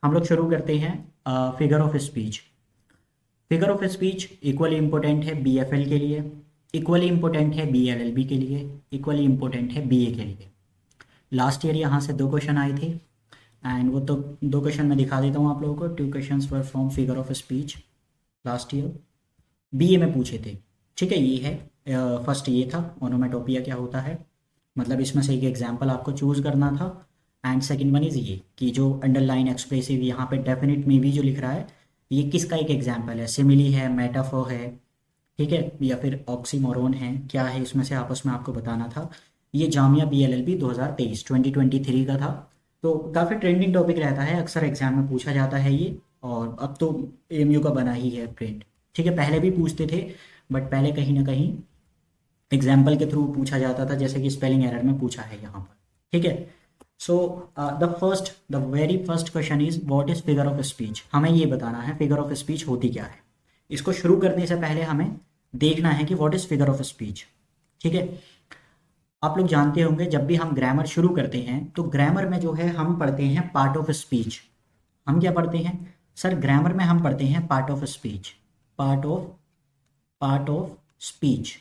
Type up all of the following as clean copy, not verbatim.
हम लोग शुरू करते हैं figure of speech. Figure of speech equally important है बीएफएल के लिए, इक्वली इम्पोर्टेंट है बीएलएलबी के लिए, इक्वली इम्पोर्टेंट है बीए के लिए। लास्ट ईयर यहाँ से 2 क्वेश्चन आए थे एंड वो तो 2 क्वेश्चन मैं दिखा देता हूँ आप लोगों को। 2 questions were from figure of speech last year, BA में पूछे थे। ठीक है, ये है फर्स्ट ये था ओनोमेटोपिया क्या होता है, मतलब इसमें से एक एग्जाम्पल आपको चूज करना था। एंड सेकंड वन इज ये कि जो अंडरलाइन एक्सप्रेसिव यहाँ पे डेफिनेट में भी जो लिख रहा है, ये किसका एक एग्जाम्पल है, सिमिली है, मेटाफोर है, ठीक है, या फिर ऑक्सीमोरोन है, क्या है इसमें से आपस में आपको बताना था। ये जामिया बीएलएलबी 2023 का था। तो काफ़ी ट्रेंडिंग टॉपिक रहता है, अक्सर एग्जाम में पूछा जाता है ये, और अब तो एएमयू का बना ही है ट्रेंड। ठीक है, पहले भी पूछते थे बट पहले कहीं ना कहीं एग्जाम्पल के थ्रू पूछा जाता था, जैसे कि स्पेलिंग एरर में पूछा है यहाँ पर। ठीक है, so the very first question is what is figure of speech. हमें ये बताना है फिगर ऑफ स्पीच होती क्या है। इसको शुरू करने से पहले हमें देखना है कि what is figure of speech. ठीक है, आप लोग जानते होंगे जब भी हम ग्रामर शुरू करते हैं तो ग्रामर में जो है हम पढ़ते हैं पार्ट ऑफ स्पीच। हम क्या पढ़ते हैं सर, ग्रामर में हम पढ़ते हैं part of speech, part of speech.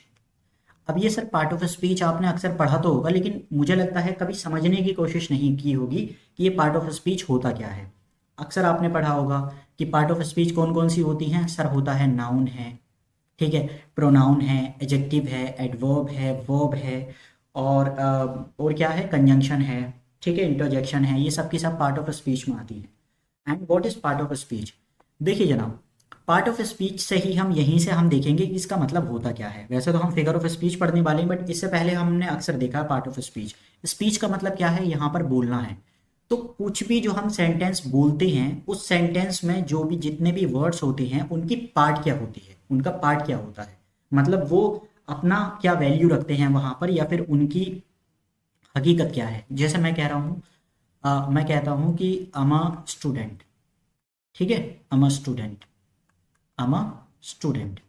अब ये सर पार्ट ऑफ स्पीच आपने अक्सर पढ़ा तो होगा, लेकिन मुझे लगता है कभी समझने की कोशिश नहीं की होगी कि ये पार्ट ऑफ स्पीच होता क्या है। अक्सर आपने पढ़ा होगा कि पार्ट ऑफ स्पीच कौन कौन सी होती हैं सर, होता है नाउन है, ठीक है, प्रोनाउन है, एडजेक्टिव है, एडवर्ब है, वर्ब है, और क्या है, कंजंक्शन है, ठीक है, इंटरजेक्शन है, ये सब की सब पार्ट ऑफ स्पीच में आती है। And what is part of speech. देखिए जनाब, पार्ट ऑफ स्पीच से ही हम यहीं से हम देखेंगे कि इसका मतलब होता क्या है। वैसे तो हम फिगर ऑफ स्पीच पढ़ने वाले हैं, बट इससे पहले हमने अक्सर देखा पार्ट ऑफ स्पीच। स्पीच का मतलब क्या है, यहाँ पर बोलना है। तो कुछ भी जो हम सेंटेंस बोलते हैं उस सेंटेंस में जो भी जितने भी वर्ड्स होते हैं उनकी पार्ट क्या होती है, उनका पार्ट क्या होता है, मतलब वो अपना क्या वैल्यू रखते हैं वहां पर, या फिर उनकी हकीकत क्या है। जैसे मैं कह रहा हूँ, मैं कहता हूँ कि अमा स्टूडेंट, ठीक है, अमा स्टूडेंट, अमा स्टूडेंट,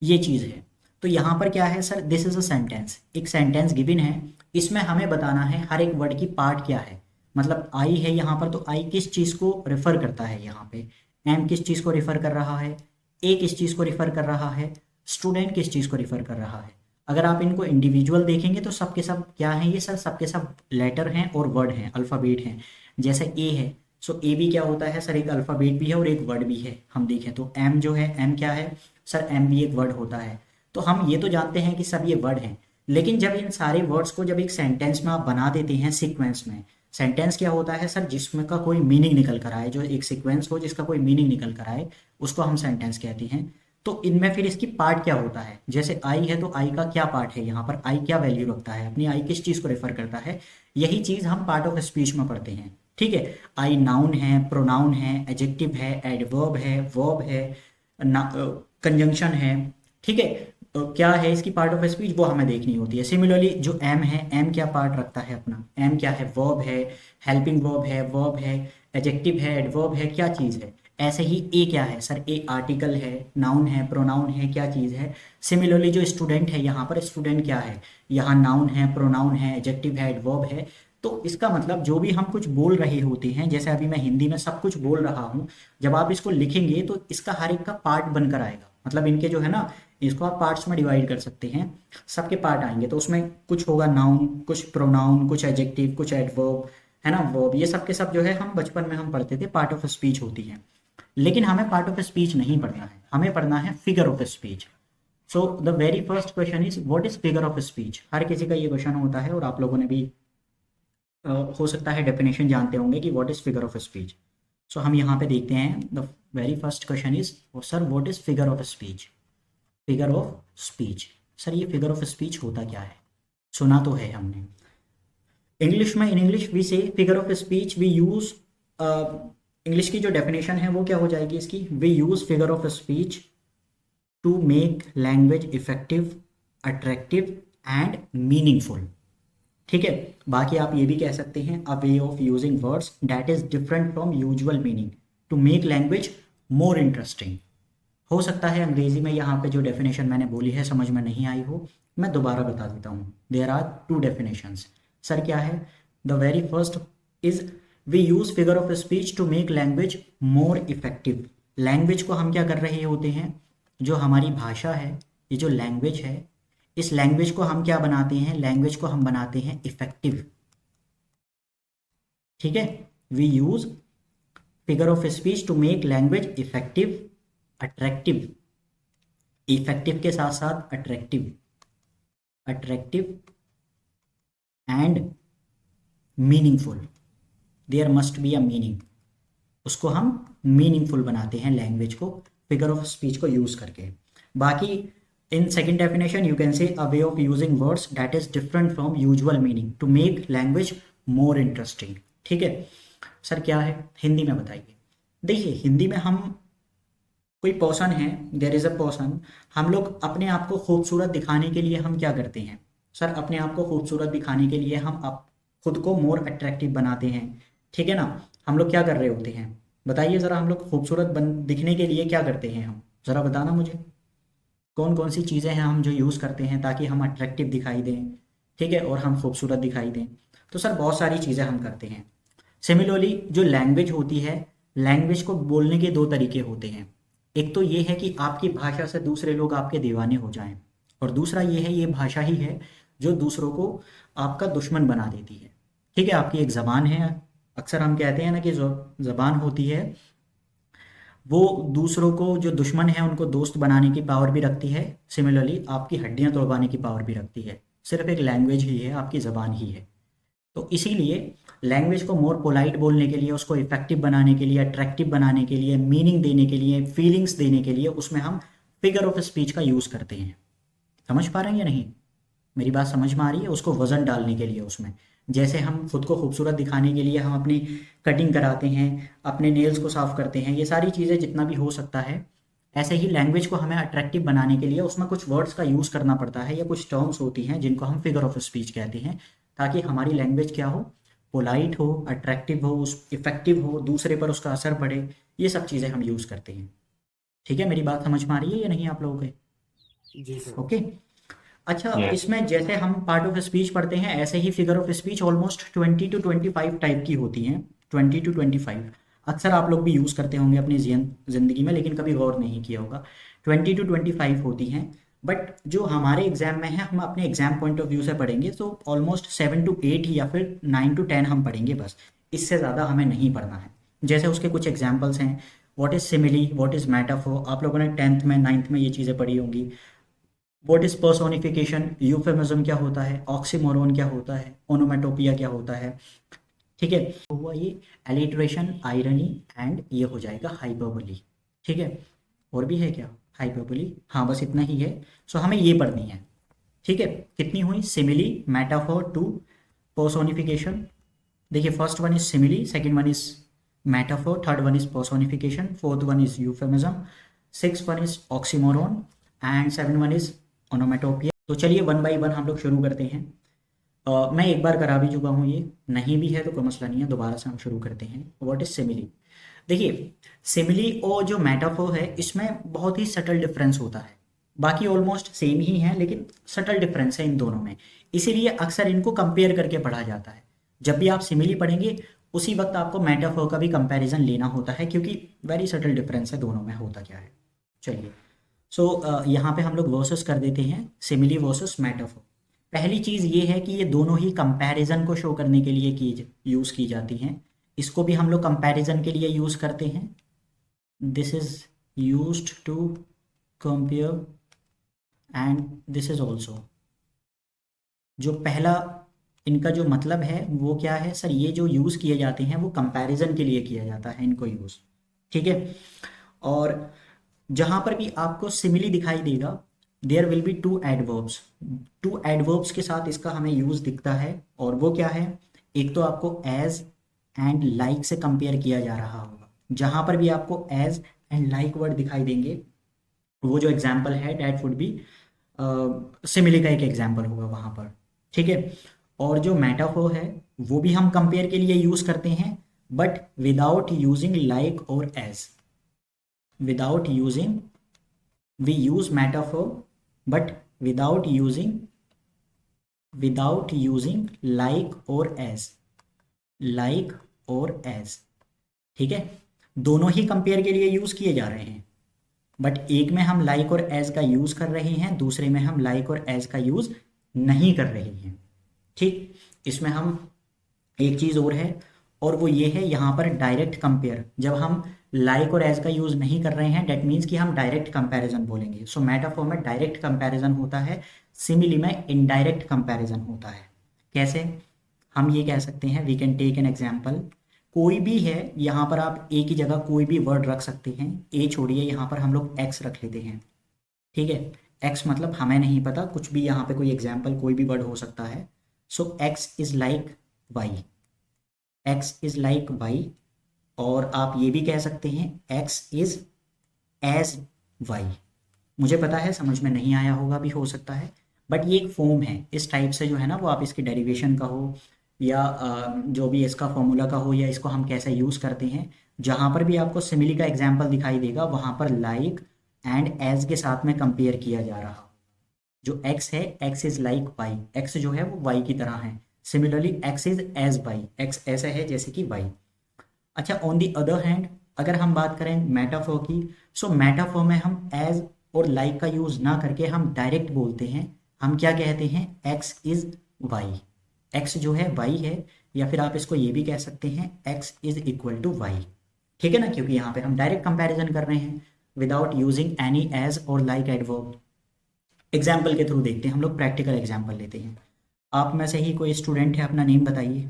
ये चीज़ है। तो यहाँ पर क्या है sir, this is a sentence, एक सेंटेंस गिवन है, इसमें हमें बताना है हर एक वर्ड की पार्ट क्या है। मतलब आई है यहाँ पर, तो आई किस चीज़ को रेफर करता है, यहाँ पे एम किस चीज़ को रेफर कर रहा है, ए किस चीज़ को रेफर कर रहा है, स्टूडेंट किस चीज़ को रेफर कर रहा है। अगर आप इनको इंडिविजुअल देखेंगे तो सबके सब क्या है ये सर, सबके सब लेटर हैं और वर्ड हैं, अल्फ़ाबेट हैं। जैसे ए है, सो ए भी क्या होता है सर, एक अल्फ़ाबेट भी है और एक वर्ड भी है। हम देखें तो एम जो है, एम क्या है सर, एम भी एक वर्ड होता है। तो हम ये तो जानते हैं कि सब ये वर्ड हैं, लेकिन जब इन सारे वर्ड्स को जब एक सेंटेंस में आप बना देते हैं सीक्वेंस में, सेंटेंस क्या होता है सर, जिसमें का कोई मीनिंग निकल कर आए, जो एक सीक्वेंस हो जिसका कोई मीनिंग निकल कर आए, उसको हम सेंटेंस कहते हैं। तो इनमें फिर इसकी पार्ट क्या होता है, जैसे आई है तो आई का क्या पार्ट है, यहाँ पर आई क्या वैल्यू रखता है, अपनी आई किस चीज़ को रेफर करता है, यही चीज़ हम पार्ट ऑफ स्पीच में पढ़ते हैं। ठीक है, आई नाउन है, प्रोनाउन है, एडजेक्टिव है, एडवर्ब है, वर्ब है, कंजंक्शन है, ठीक है। क्या है इसकी पार्ट ऑफ स्पीच, वो हमें देखनी होती है। सिमिलरली जो एम है, एम क्या पार्ट रखता है अपना, एम क्या है, वर्ब है, हेल्पिंग वर्ब है, एडजेक्टिव है, एडवर्ब है, क्या चीज़ है। ऐसे ही ए क्या है सर, ए आर्टिकल है, नाउन है, प्रोनाउन है, क्या चीज़ है। सिमिलरली जो स्टूडेंट है, यहाँ पर स्टूडेंट क्या है, यहाँ नाउन है, प्रोनाउन है, एडजेक्टिव है, एडवर्ब है। तो इसका मतलब जो भी हम कुछ बोल रहे होते हैं, जैसे अभी मैं हिंदी में सब कुछ बोल रहा हूँ, जब आप इसको लिखेंगे तो इसका हर एक का पार्ट बनकर आएगा। मतलब इनके जो है ना, इसको आप पार्ट्स में डिवाइड कर सकते हैं, सबके पार्ट आएंगे। तो उसमें कुछ होगा नाउन, कुछ प्रोनाउन, कुछ एडजेक्टिव, कुछ एडवर्ब, है ना, वर्ब, ये सब के सब जो है हम बचपन में हम पढ़ते थे पार्ट ऑफ स्पीच होती है। लेकिन हमें पार्ट ऑफ स्पीच नहीं पढ़ना है, हमें पढ़ना है figure of speech. So the very first question is what is figure of speech. हर किसी का ये क्वेश्चन होता है, और आप लोगों ने भी हो सकता है डेफिनेशन जानते होंगे कि what is figure of speech. So हम यहाँ पे देखते हैं, the very first question is sir what is figure of speech. Figure of speech, sir ये फिगर ऑफ स्पीच होता क्या है, सुना तो है हमने। इंग्लिश में, in English we say figure of speech we use, English की जो डेफिनेशन है वो क्या हो जाएगी इसकी, we use figure of speech to make language effective, attractive and meaningful. ठीक है, बाकी आप ये भी कह सकते हैं a way of using words that is different from usual meaning to make language more interesting. हो सकता है अंग्रेजी में यहाँ पे जो डेफिनेशन मैंने बोली है समझ में नहीं आई हो, मैं दोबारा बता देता हूँ। There are two definitions. Sir क्या है, the very first is we use figure of speech to make language more effective. Language को हम क्या कर रहे होते हैं, जो हमारी भाषा है, ये जो लैंग्वेज है, इस लैंग्वेज को हम क्या बनाते हैं, लैंग्वेज को हम बनाते हैं इफेक्टिव। ठीक है, we use figure of speech to make language effective, attractive, effective के साथ साथ attractive, attractive and meaningful. There must be a meaning. उसको हम मीनिंगफुल बनाते हैं लैंग्वेज को फिगर ऑफ स्पीच को यूज करके। बाकी in second definition you can say a way of using words that is different from usual meaning to make language more interesting. ठीक है सर, क्या है हिंदी में बताइए। देखिए हिंदी में हम, कोई पर्सन है, देयर इज अ पर्सन, हम लोग अपने आप को खूबसूरत दिखाने के लिए हम क्या करते हैं सर, अपने आप को खूबसूरत दिखाने के लिए हम खुद को मोर अट्रैक्टिव बनाते हैं। ठीक है ना, हम लोग क्या कर रहे होते हैं, बताइए ज़रा, हम लोग खूबसूरत दिखने के लिए क्या करते हैं, हम ज़रा बताना मुझे, कौन कौन सी चीज़ें हैं हम जो यूज़ करते हैं ताकि हम अट्रैक्टिव दिखाई दें, ठीक है, और हम खूबसूरत दिखाई दें। तो सर बहुत सारी चीज़ें हम करते हैं। सिमिलरली जो लैंग्वेज होती है, लैंग्वेज को बोलने के दो तरीके होते हैं। एक तो ये है कि आपकी भाषा से दूसरे लोग आपके दीवाने हो जाएं, और दूसरा ये है, ये भाषा ही है जो दूसरों को आपका दुश्मन बना देती है। ठीक है, आपकी एक ज़बान है, अक्सर हम कहते हैं ना कि जो ज़बान होती है वो दूसरों को, जो दुश्मन है उनको दोस्त बनाने की पावर भी रखती है, सिमिलरली आपकी हड्डियां तोड़वाने की पावर भी रखती है। सिर्फ एक लैंग्वेज ही है, आपकी ज़बान ही है। तो इसीलिए लैंग्वेज को मोर पोलाइट बोलने के लिए, उसको इफेक्टिव बनाने के लिए, अट्रैक्टिव बनाने के लिए, मीनिंग देने के लिए, फीलिंग्स देने के लिए, उसमें हम फिगर ऑफ स्पीच का यूज़ करते हैं। समझ पा रहे हैं या नहीं, मेरी बात समझ में आ रही है, उसको वजन डालने के लिए उसमें। जैसे हम खुद को खूबसूरत दिखाने के लिए हम अपनी कटिंग कराते हैं, अपने नेल्स को साफ करते हैं, ये सारी चीज़ें जितना भी हो सकता है, ऐसे ही लैंग्वेज को हमें अट्रैक्टिव बनाने के लिए उसमें कुछ वर्ड्स का यूज़ करना पड़ता है, या कुछ टर्म्स होती हैं जिनको हम फिगर ऑफ स्पीच कहते हैं, ताकि हमारी लैंग्वेज क्या हो, पोलाइट हो, अट्रैक्टिव हो, उस इफेक्टिव हो, दूसरे पर उसका असर पड़े। ये सब चीज़ें हम यूज़ करते हैं। ठीक है, मेरी बात समझ में आ रही है या नहीं आप लोगों के? जी सर। ओके। अच्छा, यस। इसमें जैसे हम पार्ट ऑफ स्पीच पढ़ते हैं, ऐसे ही figure of speech almost 20 to 25 type की होती हैं। 20 to 25 अक्सर आप लोग भी यूज़ करते होंगे अपनी ज़िंदगी में, लेकिन कभी गौर नहीं किया होगा। 20 to 25 होती हैं, बट जो हमारे एग्जाम में है, हम अपने एग्जाम पॉइंट ऑफ व्यू से पढ़ेंगे तो ऑलमोस्ट 7 to 8 या फिर 9 to 10 हम पढ़ेंगे बस, इससे ज़्यादा हमें नहीं पढ़ना है। जैसे उसके कुछ एग्जाम्पल्स हैं, what is simile, what is metaphor, आप लोगों ने 10th में 9th में ये चीज़ें पढ़ी होंगी। व्हाट इज पर्सोनिफिकेशन, यूफेमिज्म क्या होता है, ऑक्सीमोरोन क्या होता है, ओनोमेटोपिया क्या होता है। ठीक है, तो हुआ ये एलिट्रेशन, आयरनी एंड ये हो जाएगा हाइपरबोली। ठीक है, और भी है क्या हाइपरबोली, हाँ बस इतना ही है। सो हमें ये पढ़नी है। ठीक है, कितनी हुई, सिमिली, मेटाफोर, टू, पर्सोनिफिकेशन। देखिए first one is simile, second one is metaphor, third one is personification, fourth one is euphemism, six one is oxymoron and seven one is onomatopoeia. तो चलिए वन बाय वन हम लोग शुरू करते हैं। मैं एक बार करा भी चुका हूँ, ये नहीं भी है तो कोई मसला नहीं है, दोबारा से हम शुरू करते हैं। What is simile. देखिए सिमिली और जो मेटाफोर है, इसमें बहुत ही सटल डिफरेंस होता है। बाकी ऑलमोस्ट सेम ही है, लेकिन सटल डिफरेंस है इन दोनों में, इसीलिए अक्सर इनको कंपेयर करके पढ़ा जाता है। जब भी आप सिमिली पढ़ेंगे उसी वक्त आपको मेटाफोर का भी कंपैरिजन लेना होता है, क्योंकि वेरी सटल डिफरेंस है दोनों में, होता क्या है। चलिए, सो यहाँ पे हम लोग वर्सेस कर देते हैं, सिमिली वर्सेस मेटाफोर। पहली चीज़ ये है कि ये दोनों ही कंपैरिजन को शो करने के लिए यूज़ की जाती हैं। इसको भी हम लोग कंपैरिजन के लिए यूज़ करते हैं। This is used to compare and this is also. जो पहला इनका जो मतलब है वो क्या है सर, ये जो यूज़ किए जाते हैं वो कंपैरिजन के लिए किया जाता है इनको यूज़। ठीक है, और जहां पर भी आपको सिमिली दिखाई देगा, there will be two adverbs. Two adverbs के साथ इसका हमें यूज दिखता है, और वो क्या है, एक तो आपको एज एंड लाइक से कंपेयर किया जा रहा होगा। जहां पर भी आपको एज एंड लाइक वर्ड दिखाई देंगे, वो जो एग्जाम्पल है डैट वुड बी सिमिली का एक एग्जाम्पल होगा वहां पर। ठीक है, और जो मेटाफोर है वो भी हम कंपेयर के लिए यूज करते हैं, बट विदाउट यूजिंग लाइक और as. without using, we use metaphor but without using like or as, like और एज, ठीक है, दोनों ही कंपेयर के लिए यूज किए जा रहे हैं, बट एक में हम लाइक और एज का यूज कर रहे हैं, दूसरे में हम लाइक और एज का यूज नहीं कर रहे हैं। ठीक, इसमें हम एक चीज और है, और वो ये है यहाँ पर डायरेक्ट कंपेयर। जब हम लाइक और एज का यूज नहीं कर रहे हैं, डेट मीन्स कि हम डायरेक्ट कंपैरिजन बोलेंगे। सो मेटाफोर में डायरेक्ट कंपैरिजन होता है, सिमिली में इनडायरेक्ट कंपैरिजन होता है। कैसे? हम ये कह सकते हैं, we can take an example. कोई भी है, यहाँ पर आप ए की जगह कोई भी वर्ड रख सकते हैं। ए छोड़िए, यहाँ पर हम लोग एक्स रख लेते हैं, ठीक है। एक्स मतलब हमें नहीं पता, कुछ भी यहाँ पे कोई एग्जाम्पल कोई भी वर्ड हो सकता है। So X is like Y, X is like Y, और आप ये भी कह सकते हैं एक्स इज एज वाई। मुझे पता है समझ में नहीं आया होगा, भी हो सकता है, बट ये एक फॉर्म है। इस टाइप से जो है ना, वो आप इसकी डेरिवेशन का हो या जो भी इसका फॉर्मूला का हो, या इसको हम कैसे यूज़ करते हैं, जहाँ पर भी आपको सिमिली का एग्जाम्पल दिखाई देगा, वहाँ पर लाइक एंड एज के साथ में कंपेयर किया जा रहा। जो एक्स है, X is like Y, X जो है वो वाई की तरह है। Similarly X is as Y, X ऐसा है जैसे कि वाई। अच्छा, ऑन दी अदर हैंड अगर हम बात करें मेटाफोर की, सो मेटाफोर में हम एज और लाइक का यूज ना करके हम डायरेक्ट बोलते हैं। हम क्या कहते हैं? एक्स इज वाई, एक्स जो है वाई है, या फिर आप इसको ये भी कह सकते हैं X is equal to Y, ठीक है ना, क्योंकि यहाँ पे हम डायरेक्ट कंपैरिजन कर रहे हैं विदाउट यूजिंग एनी एज और लाइक एडवर्ब। एग्जाम्पल के थ्रू देखते हैं हम लोग, प्रैक्टिकल एग्जाम्पल लेते हैं। आप में से ही कोई स्टूडेंट है, अपना नेम बताइए,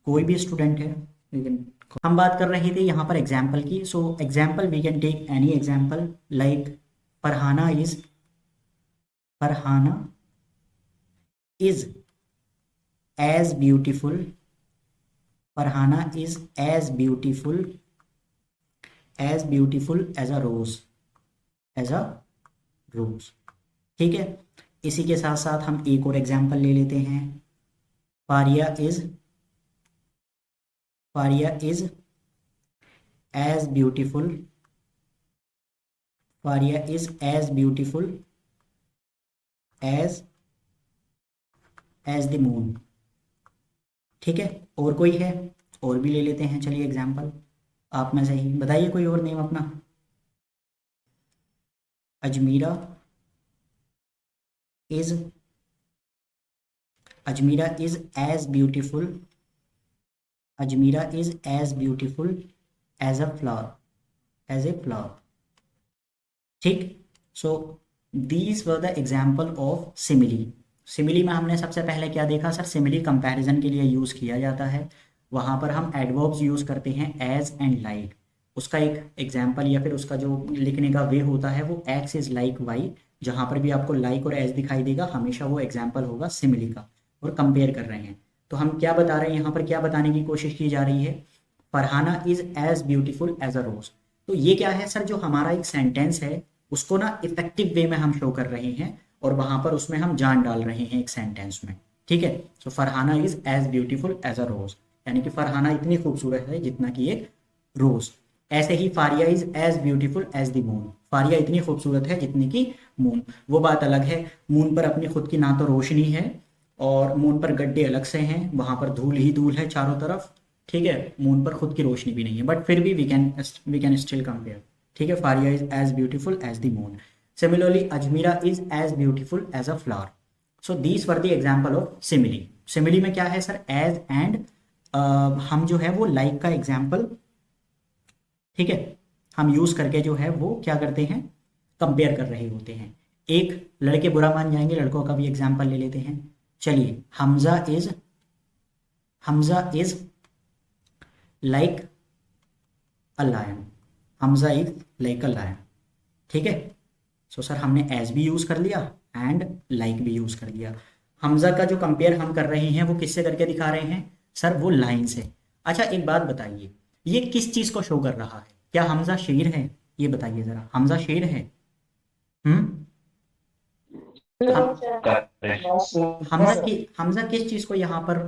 कोई भी स्टूडेंट है, लेकिन हम बात कर रहे थे यहाँ पर एग्जाम्पल की। So example we can take any example like Farhana is as beautiful, Farhana is as beautiful as a rose, as a rose, ठीक है। इसी के साथ साथ हम एक और एग्जाम्पल ले लेते हैं। Faria is as beautiful, Faria is as beautiful as the moon, ठीक है। और कोई है? और भी ले लेते हैं, चलिए एग्जाम्पल। आप में से ही बताइए कोई और नेम अपना। Ajmira is as beautiful as a flower, ठीक। So these were the example of simile. Simile में हमने सबसे पहले क्या देखा सर? सिमिली कंपैरिजन के लिए यूज़ किया जाता है, वहाँ पर हम एडवर्ब्स यूज़ करते हैं एज एंड लाइक। उसका एक एग्जाम्पल या फिर उसका जो लिखने का वे होता है वो एक्स इज लाइक वाई, जहाँ पर भी आपको लाइक और एज दिखाई देगा हमेशा वो एग्जाम्पल होगा सिमिली का, और कंपेयर कर रहे हैं। तो हम क्या बता रहे हैं यहाँ पर, क्या बताने की कोशिश की जा रही है? Farhana is as beautiful as a rose. तो ये क्या है सर? जो हमारा एक सेंटेंस है उसको ना इफेक्टिव वे में हम शो कर रहे हैं, और वहां पर उसमें हम जान डाल रहे हैं एक सेंटेंस में, ठीक है। So Farhana is as beautiful as a rose, यानी कि फरहाना इतनी खूबसूरत है जितना कि एक रोज। ऐसे ही Faria is as beautiful as the moon, Faria इतनी खूबसूरत है जितनी की मून। वो बात अलग है, मून पर अपनी खुद की ना तो रोशनी है, और मून पर गड्ढे अलग से हैं, वहां पर धूल ही धूल है चारों तरफ, ठीक है। मून पर खुद की रोशनी भी नहीं है, बट फिर भी वी कैन स्टिल कंपेयर, ठीक है। Faria is as beautiful as the moon. Similarly Ajmira is as beautiful as a flower. So these were the example of simile. Simile में क्या है सर? एज एंड हम जो है वो लाइक का एग्जाम्पल, ठीक है, हम यूज करके जो है वो क्या करते हैं? कंपेयर कर रहे होते हैं। एक लड़के बुरा मान जाएंगे, लड़कों का भी एग्जाम्पल ले लेते हैं। चलिए, Hamza is like a lion, Hamza is like a lion, ठीक है। सो सर हमने एज भी यूज कर लिया एंड लाइक भी यूज कर लिया। हमजा का जो कंपेयर हम कर रहे हैं वो किससे करके दिखा रहे हैं सर? वो लाइन से। अच्छा एक बात बताइए, ये किस चीज को शो कर रहा है? क्या हमजा शेर है? ये बताइए जरा, हमजा शेर है? हम्म हम हमजा किस चीज को यहाँ पर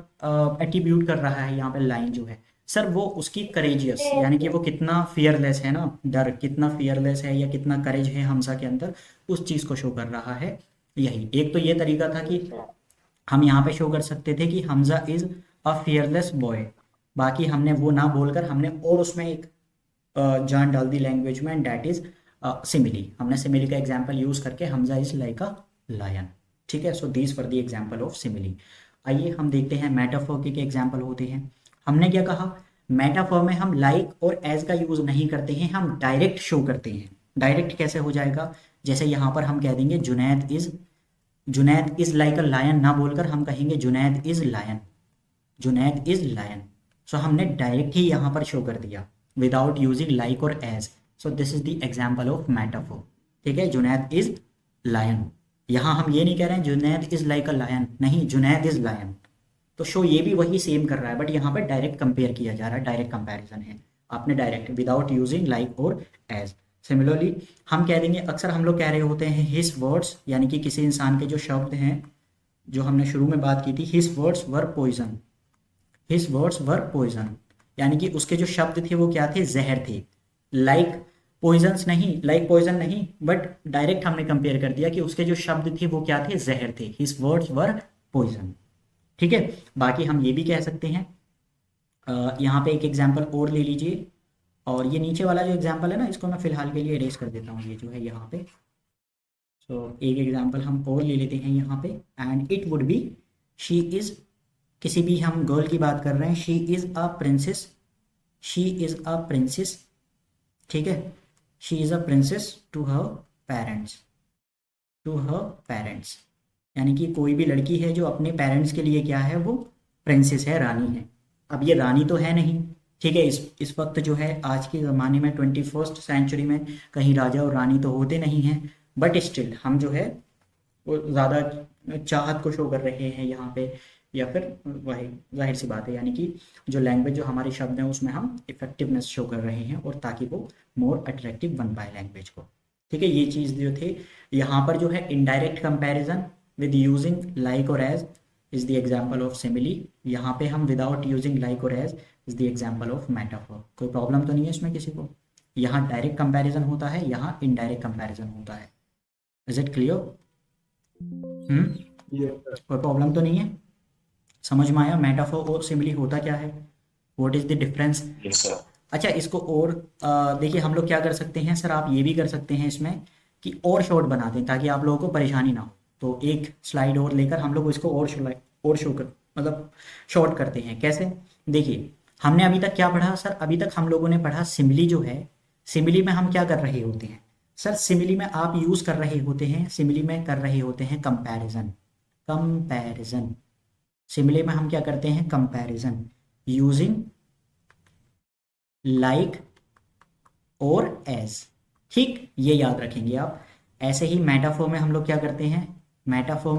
एट्रीब्यूट कर रहा है? यहाँ पर लाइन जो है सर, वो उसकी करेजियस, यानी कि वो कितना फियरलेस है ना, डर कितना फियरलेस है या कितना करेज है हमजा के अंदर, उस चीज को शो कर रहा है। यही एक तो ये तरीका था कि हम यहाँ पे शो कर सकते थे कि Hamza is a fearless boy, बाकी हमने वो ना बोलकर हमने और उसमें एक जान डाल दी लैंग्वेज में, एंड दैट इज सिमिली। हमने सिमिली का एग्जाम्पल यूज करके Hamza is like a lion. ठीक है, so these for the example of simile. आइए हम देखते हैं मेटाफोर के एग्जाम्पल होते हैं। हमने क्या कहा, मेटाफोर में हम लाइक और एज का यूज नहीं करते हैं, हम डायरेक्ट शो करते हैं। डायरेक्ट कैसे हो जाएगा, जैसे यहाँ पर हम कह देंगे Junaid is like a lion ना बोलकर हम कहेंगे Junaid is lion, Junaid is lion. So हमने डायरेक्ट ही यहाँ पर शो कर दिया विदाउट यूजिंग लाइक और as. So this is the example of metaphor. ठीक है, जुनैद इज लायन। यहाँ हम ये नहीं कह रहे हैं Junaid is like a lion, नहीं, जुनैद इज लायन। तो शो ये भी वही सेम कर रहा है, बट यहाँ पर डायरेक्ट कंपेयर किया जा रहा है, डायरेक्ट कंपैरिजन है। आपने डायरेक्ट विदाउट यूजिंग लाइक और एज। सिमिलरली हम कह देंगे, अक्सर हम लोग कह रहे होते हैं हिज वर्ड्स, यानी कि किसी इंसान के जो शब्द हैं, जो हमने शुरू में बात की थी, his words were poison, his words were poison, यानी कि उसके जो शब्द थे वो क्या थे, जहर थे। लाइक पॉइजन्स नहीं, लाइक पॉइजन नहीं, बट डायरेक्ट हमने कंपेयर कर दिया कि उसके जो शब्द थे वो क्या थे, जहर थे, हिज वर्ड्स वर पॉइजन। ठीक है, बाकी हम ये भी कह सकते हैं, यहाँ पे एक एग्जाम्पल और ले लीजिए, और ये नीचे वाला जो एग्जाम्पल है ना, इसको मैं फिलहाल के लिए इरेज कर देता हूँ, ये जो है यहाँ पे। सो एक एग्जाम्पल हम और ले लेते हैं यहाँ पे, and it would be she is, किसी भी हम गर्ल की बात कर रहे हैं, she is a princess, she is a princess. ठीक है, she is a princess to her parents, to her parents, यानी कि कोई भी लड़की है जो अपने पेरेंट्स के लिए क्या है, वो प्रिंसेस है, रानी है। अब ये रानी तो है नहीं, ठीक है, इस वक्त जो है आज के ज़माने में 21st सेंचुरी में कहीं राजा और रानी तो होते नहीं हैं, बट स्टिल हम जो है वो ज़्यादा चाहत को शो कर रहे हैं यहाँ पे, या फिर वही जाहिर सी बात है, यानी कि जो लैंग्वेज, जो हमारे शब्द हैं उसमें हम इफेक्टिवनेस शो कर रहे हैं, और ताकि वो मोर अट्रैक्टिव बन पाए लैंग्वेज को। ठीक है, ये चीज़ जो थे यहाँ पर जो है indirect comparison with using like और as is the example of simile. यहाँ पे हम विदाउट यूजिंग लाइक और as is the example of metaphor. कोई प्रॉब्लम तो नहीं है इसमें किसी को? यहाँ डायरेक्ट कंपैरिजन होता है, यहाँ इनडायरेक्ट कंपैरिजन होता है। Is it clear? कोई प्रॉब्लम तो नहीं है? समझ में आया मेटाफोर और सिमिली होता क्या है, what is the difference? Yes sir. अच्छा, इसको और देखिए हम लोग क्या कर सकते हैं सर, आप ये भी कर सकते हैं इसमें कि और शॉर्ट बना दें ताकि आप लोगों को परेशानी ना हो। तो एक स्लाइड और लेकर हम लोग इसको और शो कर, मतलब शॉर्ट करते हैं। कैसे? देखिए, हमने अभी तक क्या पढ़ा सर, अभी तक हम लोगों ने पढ़ा सिमिली जो है, सिमिली में हम क्या कर रहे होते हैं सर, सिमिली में आप यूज कर रहे होते हैं, सिमिली में कर रहे होते हैं कंपैरिजन, कंपैरिजन। सिमिली में हम क्या करते हैं, कंपैरिजन यूजिंग लाइक और एज। ठीक, ये याद रखेंगे आप। ऐसे ही मेटाफोर में हम लोग क्या करते हैं, मेटाफोर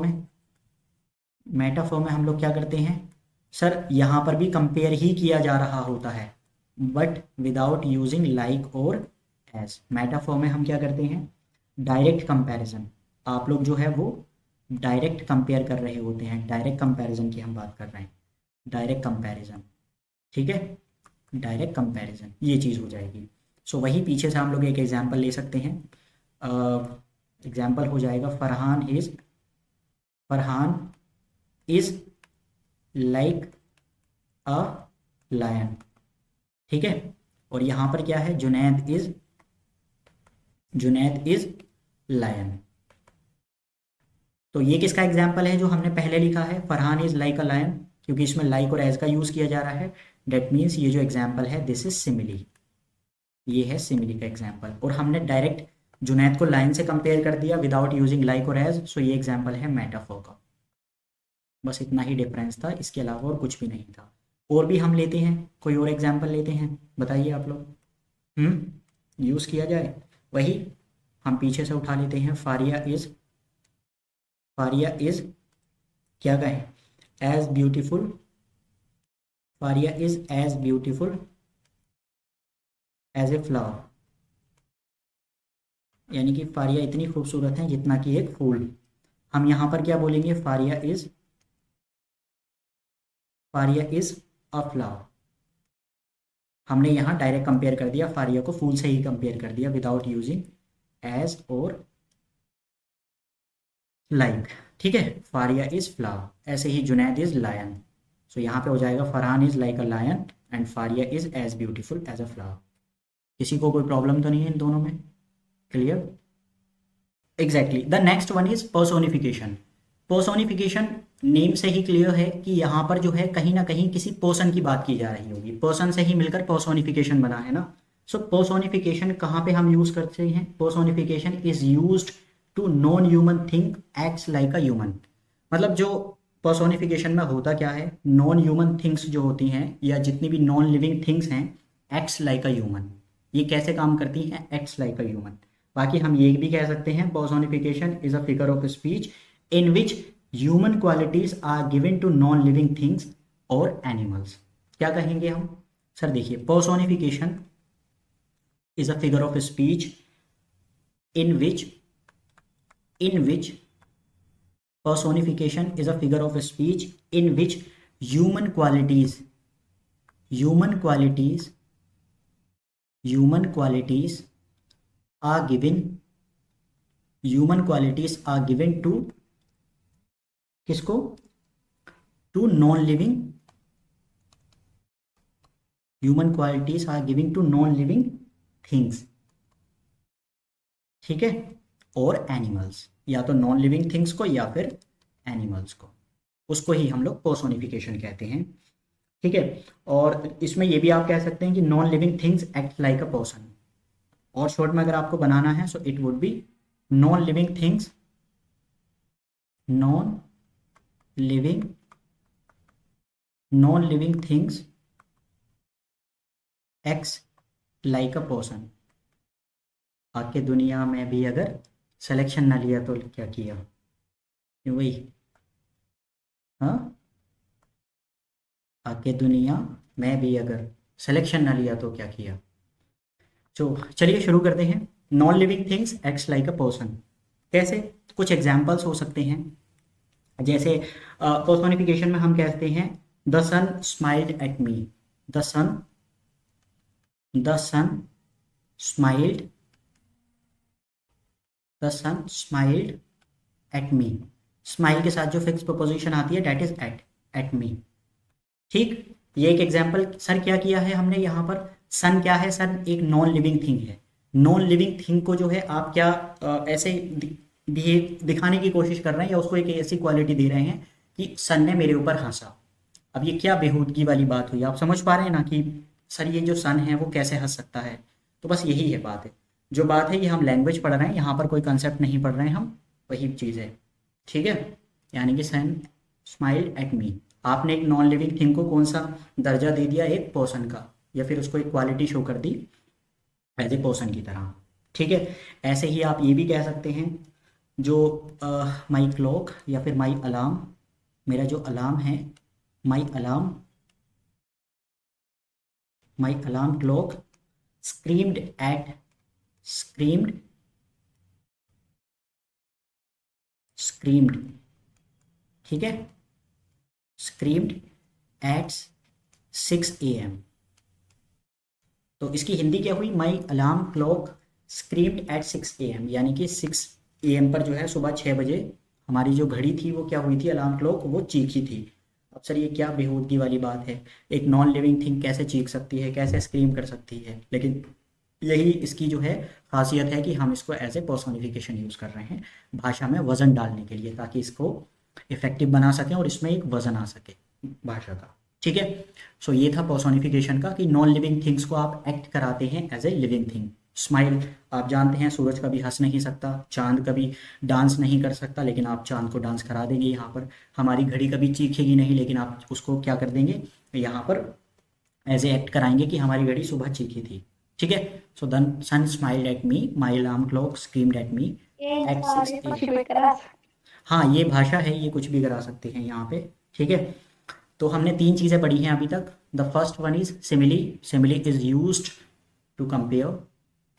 में हम लोग क्या करते हैं सर, यहाँ पर भी कंपेयर ही किया जा रहा होता है, बट विदाउट यूजिंग लाइक और एज। मेटाफोर में हम क्या करते हैं, डायरेक्ट कंपैरिजन। आप लोग जो है वो डायरेक्ट कंपेयर कर रहे होते हैं, डायरेक्ट कंपैरिजन की हम बात कर रहे हैं, डायरेक्ट कंपैरिजन। ठीक है, डायरेक्ट कंपैरिजन ये चीज़ हो जाएगी। सो वही पीछे से हम लोग एक एग्जांपल ले सकते हैं। एग्जांपल हो जाएगा Farhan is like a lion. ठीक है, और यहाँ पर क्या है, जुनैद इज लायन। तो ये किसका एग्जाम्पल है जो हमने पहले लिखा है, Farhan is like a lion, क्योंकि इसमें लाइक और एज का यूज किया जा रहा है। डेट मीन्स ये जो एग्जाम्पल है दिस इज सिमिली, ये है सिमिली का एग्जाम्पल। और हमने डायरेक्ट जुनैद को लाइन से कंपेयर कर दिया विदाउट यूजिंग लाइक और एज। सो ये एग्जाम्पल है मेटाफोर का। बस इतना ही डिफरेंस था, इसके अलावा और कुछ भी नहीं था। और भी हम लेते हैं, कोई और एग्जाम्पल लेते हैं, बताइए आप लोग। यूज़ किया जाए वही, हम पीछे से उठा लेते हैं। फारिया इज क्या कहें, as beautiful, Faria is as beautiful as a flower, यानी कि फारिया इतनी खूबसूरत है जितना कि एक फूल। हम यहाँ पर क्या बोलेंगे, फारिया इज अ फ्लावर। हमने यहाँ डायरेक्ट कंपेयर कर दिया, फारिया को फूल से ही कंपेयर कर दिया विदाउट यूजिंग एज और लाइक। ठीक है, फारिया इज फ्लावर। ऐसे ही जुनैद इज लायन। सो यहाँ पे हो जाएगा Farhan is like a lion and Faria is as beautiful as a flower. किसी को कोई प्रॉब्लम तो नहीं है इन दोनों में? Clear? Exactly. The next one is personification. Personification name से ही क्लियर है कि यहाँ पर जो है कहीं ना कहीं किसी पर्सन की बात की जा रही होगी, पर्सन से ही मिलकर पर्सोनिफिकेशन बना है ना। सो पर्सोनिफिकेशन कहाँ पे हम यूज करते हैं? Personification is used to non human thing acts like a human. मतलब जो पर्सोनिफिकेशन में होता क्या है, नॉन ह्यूमन थिंग्स जो होती हैं या जितनी भी नॉन लिविंग थिंग्स हैं एक्ट्स लाइक अ ह्यूमन। ये कैसे काम करती हैं? Acts like a human. बाकी हम ये भी कह सकते हैं personification is a figure of speech in which human qualities are given to non living things और एनिमल्स। क्या कहेंगे हम? सर देखिए, personification is a figure of speech in which personification is a figure of speech in which human qualities human qualities human qualities are given to किसको? To non living, human qualities are giving to non living things, ठीक है, और animals, या तो non living things को या फिर animals को, उसको ही हम लोग पर्सोनिफिकेशन कहते हैं, ठीक है। और इसमें ये भी आप कह सकते हैं कि non living things act like a person, और शॉर्ट में अगर आपको बनाना है so it would B non living things non living things acts like a person. आके दुनिया में भी अगर सिलेक्शन ना लिया तो क्या किया? वही, हाँ, आके दुनिया में भी अगर सिलेक्शन ना लिया तो क्या किया? तो चलिए शुरू करते हैं। Non living things acts like a person, कैसे? कुछ एग्जांपल्स हो सकते हैं, जैसे पर्सोनिफिकेशन में हम कहते हैं the sun smiled at me, the sun smiled the sun smiled at me. Smile के साथ जो फिक्स प्रपोजिशन आती है डेट इज एट मी, ठीक। ये एक एग्जाम्पल। सर क्या किया है हमने यहाँ पर? सन क्या है? सन एक नॉन लिविंग थिंग है। नॉन लिविंग थिंग को जो है आप क्या ऐसे दिखाने की कोशिश कर रहे हैं या उसको एक ऐसी क्वालिटी दे रहे हैं कि सन ने मेरे ऊपर हंसा। अब ये क्या बेहूदगी वाली बात हुई? आप समझ पा रहे हैं ना कि सर ये जो सन है वो कैसे हंस सकता है? तो बस यही है बात है। जो बात है ये हम लैंग्वेज पढ़ रहे हैं, यहाँ पर कोई कंसेप्ट नहीं पढ़ रहे हैं हम, वही चीज़ है, ठीक है। यानी कि सन स्माइल एट मी, आपने एक नॉन लिविंग थिंग को कौन सा दर्जा दे दिया? एक पर्सन का, या फिर उसको एक क्वालिटी शो कर दी एज ए पर्सन की तरह, ठीक है। ऐसे ही आप ये भी कह सकते हैं जो माई क्लॉक या फिर माई अलार्म, मेरा जो अलार्म है, माई अलार्म क्लॉक स्क्रीम्ड स्क्रीम्ड, ठीक है, स्क्रीम्ड एट 6 AM। तो इसकी हिंदी क्या हुई? My alarm clock screamed at 6 AM, यानी कि 6 AM पर जो है सुबह 6 बजे हमारी जो घड़ी थी वो क्या हुई थी? अलार्म क्लॉक वो चीखी थी। अब सर ये क्या बेहूदगी वाली बात है? एक नॉन लिविंग थिंग कैसे चीख सकती है, कैसे स्क्रीम कर सकती है? लेकिन यही इसकी जो है खासियत है कि हम इसको एज ए पर्सोनिफिकेशन यूज़ कर रहे हैं भाषा में वज़न डालने के लिए, ताकि इसको इफेक्टिव बना सकें और इसमें एक वज़न आ सके भाषा का, ठीक है। सो ये था पर्सोनिफिकेशन का कि नॉन लिविंग थिंग्स को आप एक्ट कराते हैं as a living thing. Smile, आप जानते हैं सूरज कभी हंस नहीं सकता, चांद कभी डांस नहीं कर सकता, लेकिन आप चांद को डांस करा देंगे यहाँ पर। हमारी घड़ी कभी चीखेगी नहीं, लेकिन आप उसको क्या कर देंगे यहाँ पर? एज ए एक्ट कराएंगे कि हमारी घड़ी सुबह चीखी थी, ठीक है। So the sun smiled at me, my alarm clock screamed at me at 6 AM। हाँ, ये भाषा है, ये कुछ भी करा सकते हैं यहाँ पे, ठीक है। तो हमने 3 चीज़ें पढ़ी हैं अभी तक। The first one is simile. Simile is used to compare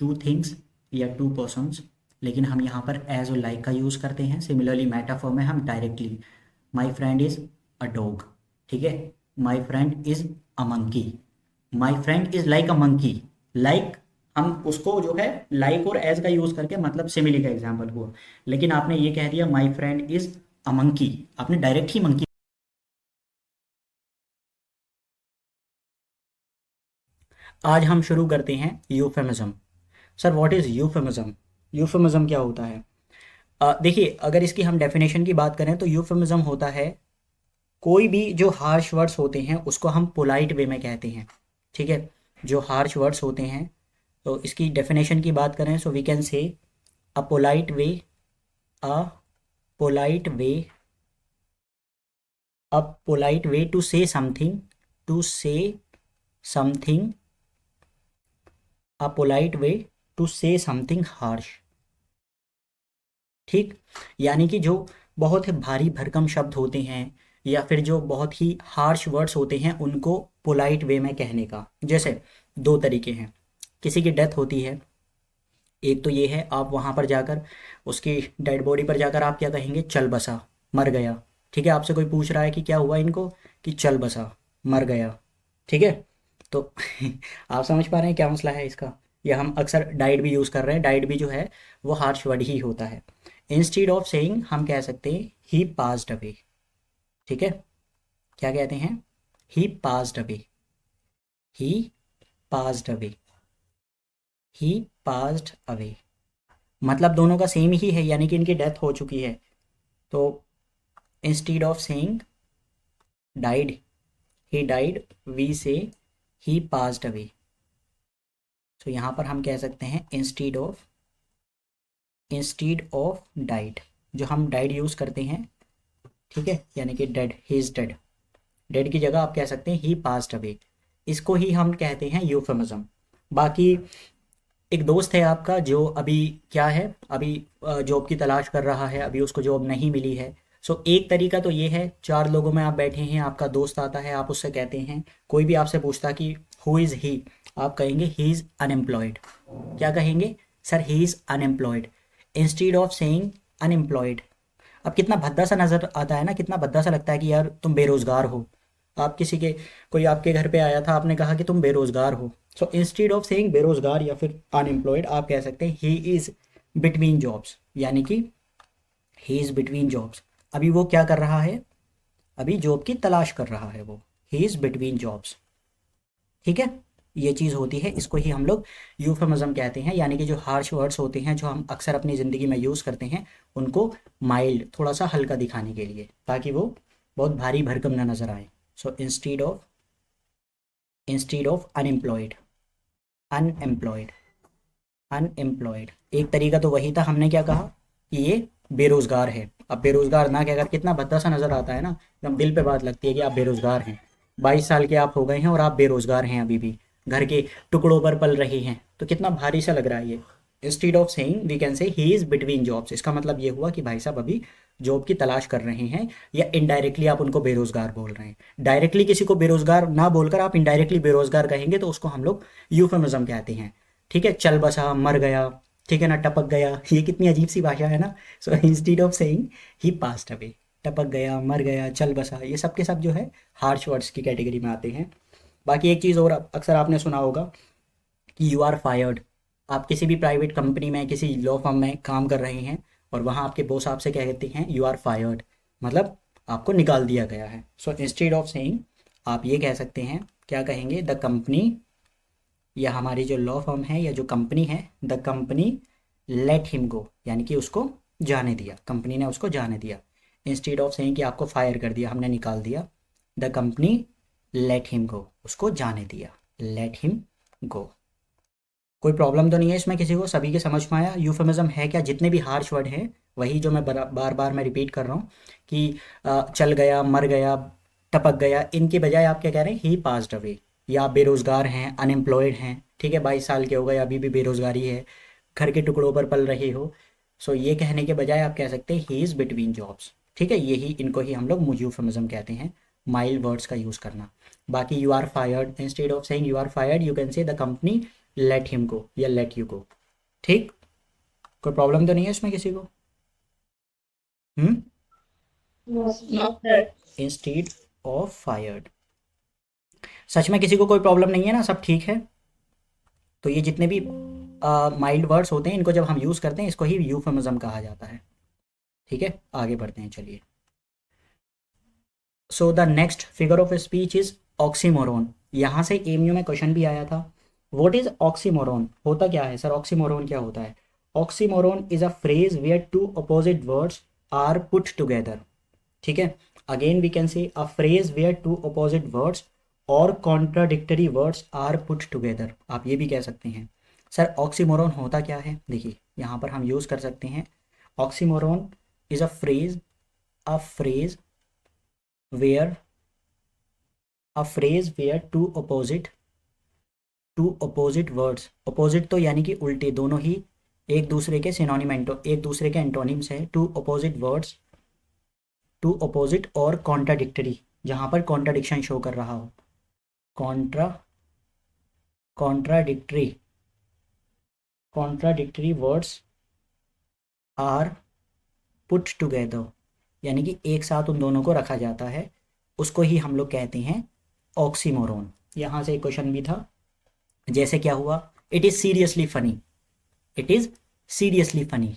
2 things या 2 पर्सन्स, लेकिन हम यहाँ पर एज और लाइक का यूज़ करते हैं। सिमिलरली मेटाफोर में हम directly, my friend is a dog, ठीक है, my friend is a monkey, my friend is like a monkey. Like हम उसको जो है लाइक और एज का यूज़ करके मतलब सिमिली का एग्जाम्पल हुआ, लेकिन आपने ये कह दिया my friend is a monkey, आपने डायरेक्ट ही मंकी आज हम शुरू करते हैं euphemism. Sir what is euphemism? Euphemism क्या होता है? देखिए, अगर इसकी हम डेफिनेशन की बात करें तो यूफेमिज्म होता है कोई भी जो हार्श वर्ड्स होते हैं उसको हम पोलाइट वे में कहते हैं। ठीक है, जो हार्श वर्ड्स होते हैं, तो इसकी डेफिनेशन की बात करें सो we can say a polite way, a polite way, a polite way to say something, to say something, a polite way to say something harsh. ठीक, यानी कि जो बहुत ही भारी भरकम शब्द होते हैं या फिर जो बहुत ही हार्श वर्ड्स होते हैं उनको पोलाइट वे में कहने का। जैसे दो तरीके हैं, किसी की डेथ होती है, एक तो ये है आप वहाँ पर जाकर उसकी डेड बॉडी पर जाकर आप क्या कहेंगे, चल बसा, मर गया। ठीक है, आपसे कोई पूछ रहा है कि क्या हुआ इनको, कि चल बसा, मर गया। ठीक है, तो आप समझ पा रहे हैं क्या मसला है इसका? या हम अक्सर डाइड भी यूज़ कर रहे हैं, डाइड भी जो है वो हार्श वर्ड ही होता है। इंस्टीड ऑफ सेइंग हम कह सकते हैं ही पास्ड अवे। ठीक है, क्या कहते हैं, ही पास्ड अवे, ही पास्ड अवे, ही पास्ड अवे, मतलब दोनों का सेम ही है, यानी कि इनकी डेथ हो चुकी है। तो instead of saying died, he died, we say he passed away. तो यहाँ पर हम कह सकते हैं इंस्टीड ऑफ डाइड, जो हम डाइड यूज़ करते हैं, ठीक है, यानी कि dead, he is dead, dead की जगह आप कह सकते हैं ही पास्ड अवे। इसको ही हम कहते हैं यूफेमिज्म। बाकी एक दोस्त है आपका जो अभी क्या है, अभी जॉब की तलाश कर रहा है, अभी उसको जॉब नहीं मिली है। सो एक तरीका तो ये है, चार लोगों में आप बैठे हैं, आपका दोस्त आता है, आप उससे कहते हैं, कोई भी आपसे पूछता कि हु इज़ ही, आप कहेंगे ही इज़ अनएम्प्लॉयड। क्या कहेंगे, sir he is unemployed, instead of saying unemployed. अब कितना भद्दा सा नज़र आता है ना, कितना भद्दा सा लगता है कि यार तुम बेरोज़गार हो। आप किसी के, कोई आपके घर पे आया था, आपने कहा कि तुम बेरोज़गार हो। सो इंस्टीड ऑफ सेइंग बेरोज़गार या फिर अनएम्प्लॉयड, आप कह सकते हैं ही इज़ बिटवीन जॉब्स, यानी कि ही इज़ बिटवीन जॉब्स। अभी वो क्या कर रहा है, अभी जॉब की तलाश कर रहा है वो, ही इज़ बिटवीन जॉब्स। ठीक है, ये चीज़ होती है, इसको ही हम लोग यूफेमिज्म कहते हैं, यानी कि जो हार्श वर्ड्स होते हैं जो हम अक्सर अपनी ज़िंदगी में यूज़ करते हैं उनको माइल्ड, थोड़ा सा हल्का दिखाने के लिए, ताकि वो बहुत भारी भरकम ना नज़र आए। So instead of unemployed, unemployed, unemployed, एक तरीका तो वही था, हमने क्या कहा कि ये बेरोज़गार है। अब बेरोज़गार ना कहकर कितना भद्दा सा नज़र आता है ना, एकदम दिल पे बात लगती है कि आप बेरोज़गार हैं, 22 साल के आप हो गए हैं और आप बेरोज़गार हैं, अभी भी घर के टुकड़ों पर पल रहे हैं, तो कितना भारी सा लग रहा है ये। Instead of saying we can say he is between jobs, इसका मतलब ये हुआ कि भाई साहब अभी जॉब की तलाश कर रहे हैं, या इनडायरेक्टली आप उनको बेरोज़गार बोल रहे हैं। डायरेक्टली किसी को बेरोज़गार ना बोलकर आप इनडायरेक्टली बेरोज़गार कहेंगे तो उसको हम लोग यूफेमिज्म कहते हैं। ठीक है, चल बसा, मर गया, ठीक है ना, टपक गया, ये कितनी अजीब सी भाषा है ना। So instead of saying he passed away, टपक गया, मर गया, चल बसा, ये सब के सब जो है हार्श वर्ड्स की कैटेगरी में आते हैं। बाकी एक चीज़ और अक्सर आपने सुना होगा कि यू आर फायर्ड। आप किसी भी प्राइवेट कंपनी में, किसी लॉ फर्म में काम कर रहे हैं और वहाँ आपके बॉस आपसे क्या कहते हैं, यू आर फायर्ड, मतलब आपको निकाल दिया गया है। सो इंस्टीड ऑफ सेइंग आप ये कह सकते हैं, क्या कहेंगे, द कंपनी, या हमारी जो लॉ फर्म है या जो कंपनी है, द कंपनी लेट हिम गो, यानी कि उसको जाने दिया, कंपनी ने उसको जाने दिया। इंस्टीड ऑफ सेइंग कि आपको फायर कर दिया, हमने निकाल दिया, द कंपनी लेट हिम गो, उसको जाने दिया, लेट हिम गो। कोई प्रॉब्लम तो नहीं है इसमें किसी को, सभी के समझ में आया यूफेमिज्म है क्या? जितने भी हार्श वर्ड हैं वही जो मैं बार बार मैं रिपीट कर रहा हूँ कि चल गया, मर गया, टपक गया, इनके बजाय आप क्या कह रहे हैं, ही पास्ड अवे, या आप बेरोज़गार हैं, अनएम्प्लॉयड हैं, ठीक है, 22 साल के हो गए, अभी भी बेरोज़गारी है, घर के टुकड़ों पर पल रहे हो। सो ये कहने के बजाय आप कह सकते हैं ही इज़ बिटवीन जॉब्स। ठीक है, यही इनको ही हम लोग यूफेमिज्म कहते हैं, माइल्ड वर्ड्स का यूज़ करना। बाकी you are fired, instead of saying you are fired you can say the company let him go या लेट यू गो। ठीक, कोई प्रॉब्लम तो नहीं है इसमें किसी को? हम्म, इंस्टीड ऑफ फायर्ड, सच में किसी को कोई प्रॉब्लम नहीं है ना, सब ठीक है? तो ये जितने भी माइल्ड वर्ड्स होते हैं इनको जब हम यूज़ करते हैं इसको ही यूफेमिज्म कहा जाता है। ठीक है, आगे बढ़ते हैं, चलिए। So the next figure of speech is oxymoron. यहाँ से एमयू में क्वेश्चन भी आया था व्हाट इज ऑक्सीमोरॉन, होता क्या है सर, ऑक्सीमोरॉन क्या होता है? Oxymoron is a phrase where two opposite words are put together, ठीक है। Again we can say a phrase where two opposite words और contradictory words are put together, आप ये भी कह सकते हैं। सर ऑक्सीमोरॉन होता क्या है, देखिए यहाँ पर हम यूज़ कर सकते हैं, oxymoron is a phrase where two opposite words, opposite तो यानी कि उल्टे, दोनों ही एक दूसरे के सिनोनिम, एक दूसरे के एंटोनिम्स है। Two opposite words, two opposite और कॉन्ट्राडिक्टरी, जहाँ पर कॉन्ट्राडिक्शन शो कर रहा हो, contra contradictory contradictory words are put together, यानी कि एक साथ उन दोनों को रखा जाता है, उसको ही हम लोग कहते हैं ऑक्सीमोरॉन। यहाँ से एक क्वेश्चन भी था, जैसे क्या हुआ, it is seriously funny, it is seriously funny,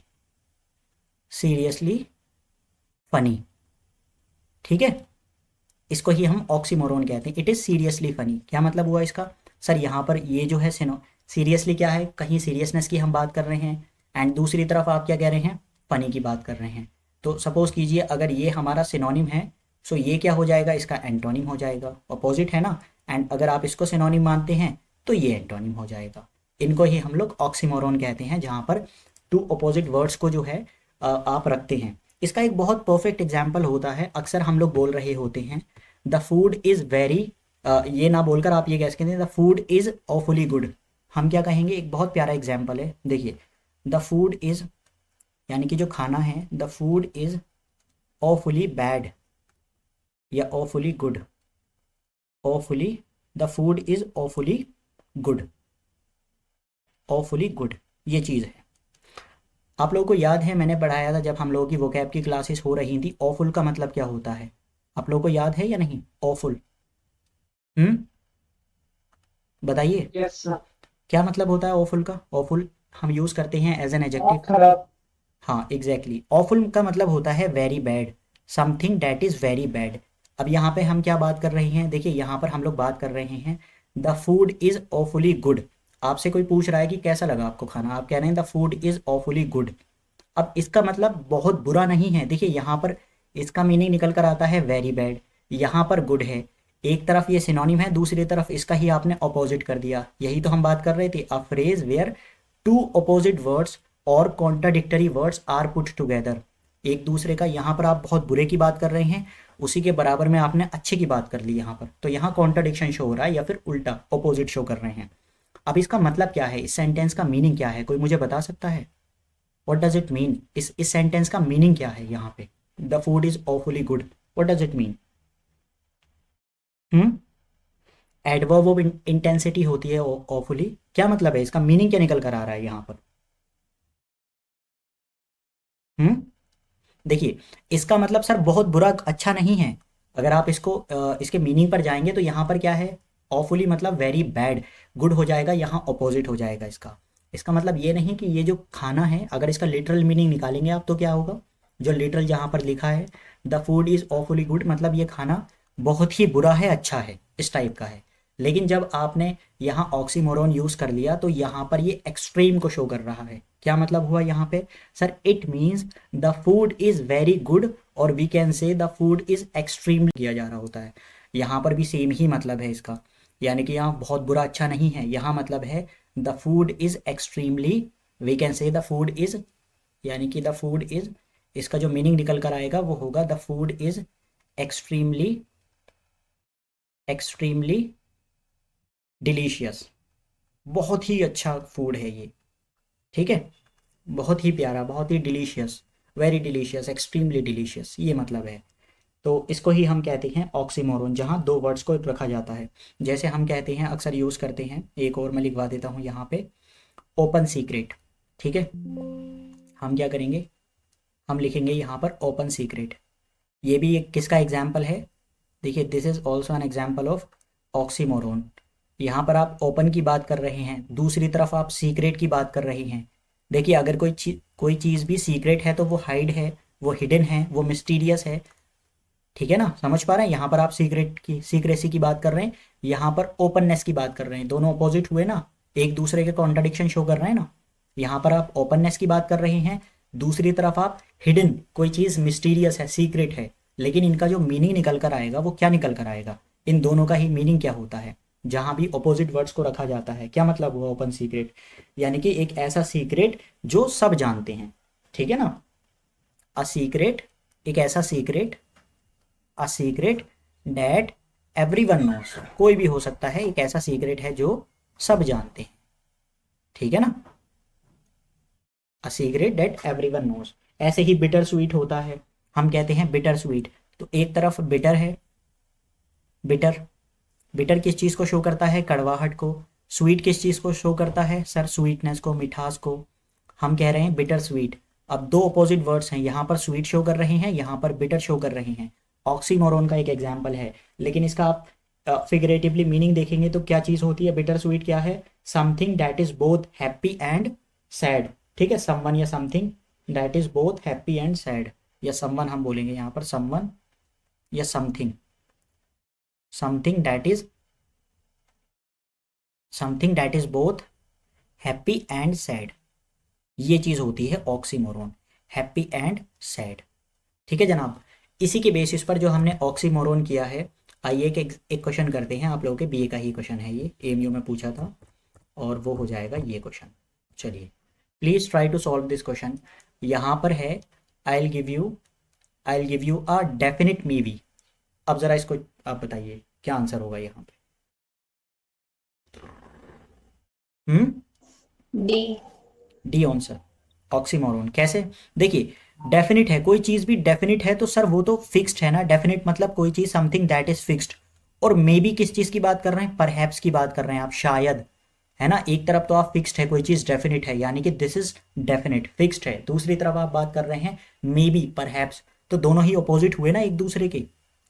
seriously funny, ठीक है, इसको ही हम ऑक्सीमोरॉन कहते हैं। इट इज़ सीरियसली फनी, क्या मतलब हुआ इसका? सर यहाँ पर ये जो है सीरियसली क्या है, कहीं सीरियसनेस की हम बात कर रहे हैं, एंड दूसरी तरफ आप क्या कह रहे हैं, फनी की बात कर रहे हैं। तो सपोज कीजिए अगर ये हमारा सिनोनिम है, सो ये क्या हो जाएगा, इसका एंटोनिम हो जाएगा, अपोजिट है ना, एंड अगर आप इसको सिनोनिम मानते हैं तो ये एंटोनिम हो जाएगा। इनको ही हम लोग ऑक्सीमोरॉन कहते हैं, जहाँ पर टू अपोजिट वर्ड्स को जो है आप रखते हैं। इसका एक बहुत परफेक्ट एग्जाम्पल होता है, अक्सर हम लोग बोल रहे होते हैं द फूड इज़ वेरी, ये ना बोलकर आप ये कह सकते हैं the food is awfully good. हम क्या कहेंगे, एक बहुत प्यारा एग्जाम्पल है, देखिए, द फूड इज़, यानी कि जो खाना है, the food is awfully bad या awfully good, awfully, the food is awfully good, awfully good, ये चीज़ है। आप लोगों को याद है मैंने पढ़ाया था जब हम लोगों की वोकैब की क्लासेस हो रही थी, ऑफुल का मतलब क्या होता है, आप लोगों को याद है या नहीं, ऑफुल, हम्म, बताइए। Yes sir. क्या मतलब होता है ऑफुल का? ऑफुल हम यूज़ करते हैं एज एन बहुत एडजेक्टिव। खराब। हाँ एग्जैक्टली, ऑफुल का मतलब होता है very bad, something that is very bad. अब यहाँ पे हम क्या बात कर रहे हैं, देखिए यहाँ पर हम लोग बात कर रहे हैं the food is awfully good. आपसे कोई पूछ रहा है कि कैसा लगा आपको खाना, आप कह रहे हैं the food is awfully good. अब इसका मतलब बहुत बुरा नहीं है, देखिए यहाँ पर इसका मीनिंग निकल कर आता है वेरी बैड, यहाँ पर गुड है, एक तरफ ये सिनोनिम है, दूसरी तरफ इसका ही आपने अपोजिट कर दिया। यही तो हम बात कर रहे थे, a phrase where two opposite words और contradictory words are put together, एक दूसरे का, यहाँ पर आप बहुत बुरे की बात कर रहे हैं, उसी के बराबर में आपने अच्छे की बात कर ली यहाँ पर, तो यहाँ कॉन्ट्राडिक्शन शो हो रहा है या फिर उल्टा अपोजिट शो कर रहे हैं। अब इसका मतलब क्या है, इस सेंटेंस का मीनिंग क्या है, कोई मुझे बता सकता है? व्हाट डज इट मीन, इस सेंटेंस का मीनिंग क्या है यहाँ पे, the food is awfully good, what does it mean? Hmm, adverb of intensity होती है ऑफुली, क्या मतलब है, इसका मीनिंग क्या निकल कर आ रहा है यहाँ पर? हम्म, देखिए, इसका मतलब सर बहुत बुरा अच्छा नहीं है, अगर आप इसको इसके मीनिंग पर जाएंगे तो यहाँ पर क्या है, ऑफुली मतलब वेरी बैड, गुड हो जाएगा, यहाँ अपोजिट हो जाएगा इसका। इसका मतलब ये नहीं कि ये जो खाना है, अगर इसका लिटरल मीनिंग निकालेंगे आप तो क्या होगा, जो लिटरल जहाँ पर लिखा है the food is awfully good, मतलब ये खाना बहुत ही बुरा है, अच्छा है, इस टाइप का है। लेकिन जब आपने यहाँ ऑक्सीमोरॉन यूज़ कर लिया तो यहाँ पर ये एक्सट्रीम को शो कर रहा है। क्या मतलब हुआ यहाँ पे, sir it means the food is very good, और we can say the food is extremely किया जा रहा होता है। यहाँ पर भी सेम ही मतलब है इसका, यानी कि यहाँ बहुत बुरा अच्छा नहीं है, यहाँ मतलब है the food is extremely, we can say the food is, यानी कि द फूड इज़, इसका जो मीनिंग निकल कर आएगा वो होगा the food is extremely, extremely delicious, बहुत ही अच्छा फूड है ये, ठीक है, बहुत ही प्यारा, बहुत ही delicious, very delicious, extremely delicious, ये मतलब है। तो इसको ही हम कहते हैं ऑक्सीमोरॉन, जहाँ दो वर्ड्स को रखा जाता है। जैसे हम कहते हैं, अक्सर यूज़ करते हैं, एक और मैं लिखवा देता हूँ यहाँ पे, ओपन सीक्रेट, ठीक है, हम क्या करेंगे, हम लिखेंगे यहाँ पर ओपन सीक्रेट। ये भी एक किसका एग्जाम्पल है, देखिए this is also an example of oxymoron. यहाँ पर आप ओपन की बात कर रहे हैं, दूसरी तरफ आप सीक्रेट की बात कर रहे हैं। देखिए अगर कोई चीज़ भी सीक्रेट है तो वो हाइड है, वो हिडन है, वो मिस्टीरियस है, ठीक है ना, समझ पा रहे हैं, यहाँ पर आप सीक्रेट की, सीक्रेसी की बात कर रहे हैं, यहाँ पर ओपननेस की बात कर रहे हैं, दोनों अपोजिट हुए ना। एक दूसरे के कॉन्ट्राडिक्शन शो कर रहे हैं ना। यहाँ पर आप ओपननेस की बात कर रहे हैं, दूसरी तरफ आप हिडन, कोई चीज़ मिस्टीरियस है, सीक्रेट है, लेकिन इनका जो मीनिंग निकल कर आएगा वो क्या निकल कर आएगा, इन दोनों का ही मीनिंग क्या होता है। जहाँ भी अपोजिट वर्ड्स को रखा जाता है, क्या मतलब हुआ ओपन सीक्रेट, यानी कि एक ऐसा सीक्रेट जो सब जानते हैं, ठीक है ना। अ सीक्रेट, एक ऐसा secret, a secret that everyone knows, कोई भी हो सकता है, एक ऐसा सीक्रेट है जो सब जानते हैं, ठीक है ना। A secret date everyone knows. ऐसे ही बिटर स्वीट होता है, हम कहते हैं बिटर स्वीट, तो एक तरफ बिटर है, बिटर, बिटर किस चीज़ को शो करता है, कड़वाहट को। स्वीट किस चीज़ को शो करता है सर, स्वीटनेस को, मिठास को। हम कह रहे हैं बिटर स्वीट। अब दो अपोजिट वर्ड्स हैं, यहाँ पर स्वीट शो कर रहे हैं, यहाँ पर बिटर शो कर रहे हैं। ऑक्सीमोरोन का एक एग्जाम्पल है, लेकिन इसका आप फिगरेटिवली मीनिंग देखेंगे तो क्या चीज़ होती है, बिटर स्वीट क्या है, something that is both happy and sad, ठीक है। समवन या something that is both happy and sad, या समवन हम बोलेंगे यहाँ पर, समवन या something, something that is, something that is both happy and sad, ये चीज़ होती है ऑक्सीमोरोन, हैप्पी एंड सैड, ठीक है जनाब। इसी के बेसिस पर जो हमने ऑक्सीमोरोन किया है, आइए एक क्वेश्चन करते हैं, आप लोगों के बीए का ही क्वेश्चन है ये, एमयू में पूछा था, और वो हो जाएगा ये क्वेश्चन। चलिए please try to solve this question. यहाँ पर है I will give you a definite maybe. अब ज़रा इसको आप बताइए क्या आंसर होगा यहाँ पे। डी। D answer, oxymoron. कैसे, देखिए डेफिनिट है, कोई चीज़ भी डेफिनिट है तो सर वो तो फिक्स्ड है ना, डेफिनिट मतलब कोई चीज़ समथिंग दैट इज फिक्स्ड। और मे बी किस चीज़ की बात कर रहे हैं, परहैप्स की बात कर रहे हैं आप, शायद, है ना। एक तरफ तो आप फिक्स्ड है, कोई चीज़ डेफिनिट है, यानी कि दिस इज डेफिनिट, फिक्स्ड है, दूसरी तरफ आप बात कर रहे हैं मे बी, परहैप्स, तो दोनों ही अपोजिट हुए ना एक दूसरे के।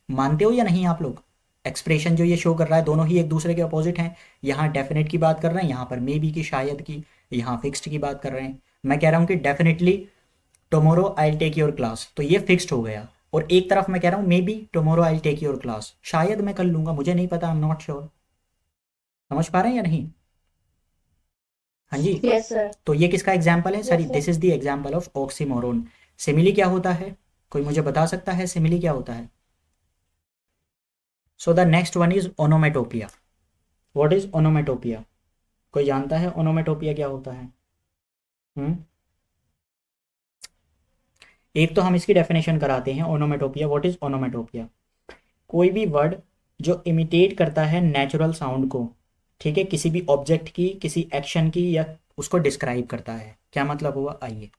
मानते हो या नहीं आप लोग, एक्सप्रेशन जो ये शो कर रहा है दोनों ही एक दूसरे के अपोजिट हैं। यहाँ डेफिनेट की बात कर रहे हैं, यहाँ पर मे बी की, शायद की, यहाँ फिक्स्ड की बात कर रहे हैं। मैं कह रहा हूँ कि definitely tomorrow I take your class, तो ये फिक्स्ड हो गया। और एक तरफ मैं कह रहा हूँ maybe tomorrow I take your class, शायद मैं कर लूंगा, मुझे नहीं पता, आई एम नॉट श्योर। समझ पा रहे हैं या नहीं, हाँ जी। Yes sir. तो ये किसका एग्जाम्पल है sir, this is the example of oxymoron. Simile क्या होता है, कोई मुझे बता सकता है सिमिली क्या होता है। So the next one is onomatopoeia. What is onomatopoeia, कोई जानता है ओनोमेटोपिया क्या होता है। हम्म, एक तो हम इसकी डेफिनेशन कराते हैं ओनोमेटोपिया। व्हाट इज ओनोमेटोपिया, कोई भी वर्ड जो इमिटेट करता है नेचुरल साउंड को, ठीक है, किसी भी ऑब्जेक्ट की, किसी एक्शन की, या उसको डिस्क्राइब करता है। क्या मतलब हुआ, आइए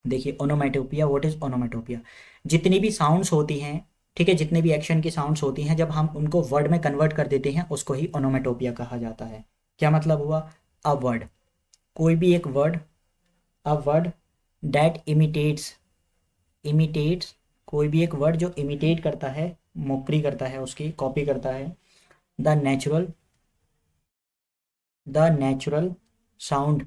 देखिए ओनोमेटोपिया। व्हाट इज ओनोमेटोपिया, जितनी भी साउंड्स होती हैं, ठीक है, जितने भी एक्शन की साउंड्स होती हैं, जब हम उनको वर्ड में कन्वर्ट कर देते हैं उसको ही ओनोमेटोपिया कहा जाता है। क्या मतलब हुआ, अ वर्ड, कोई भी एक word, a word that imitates, imitates, कोई भी एक वर्ड जो इमिटेट करता है, मोकरी करता है, उसकी कॉपी करता है, the natural, the natural sound,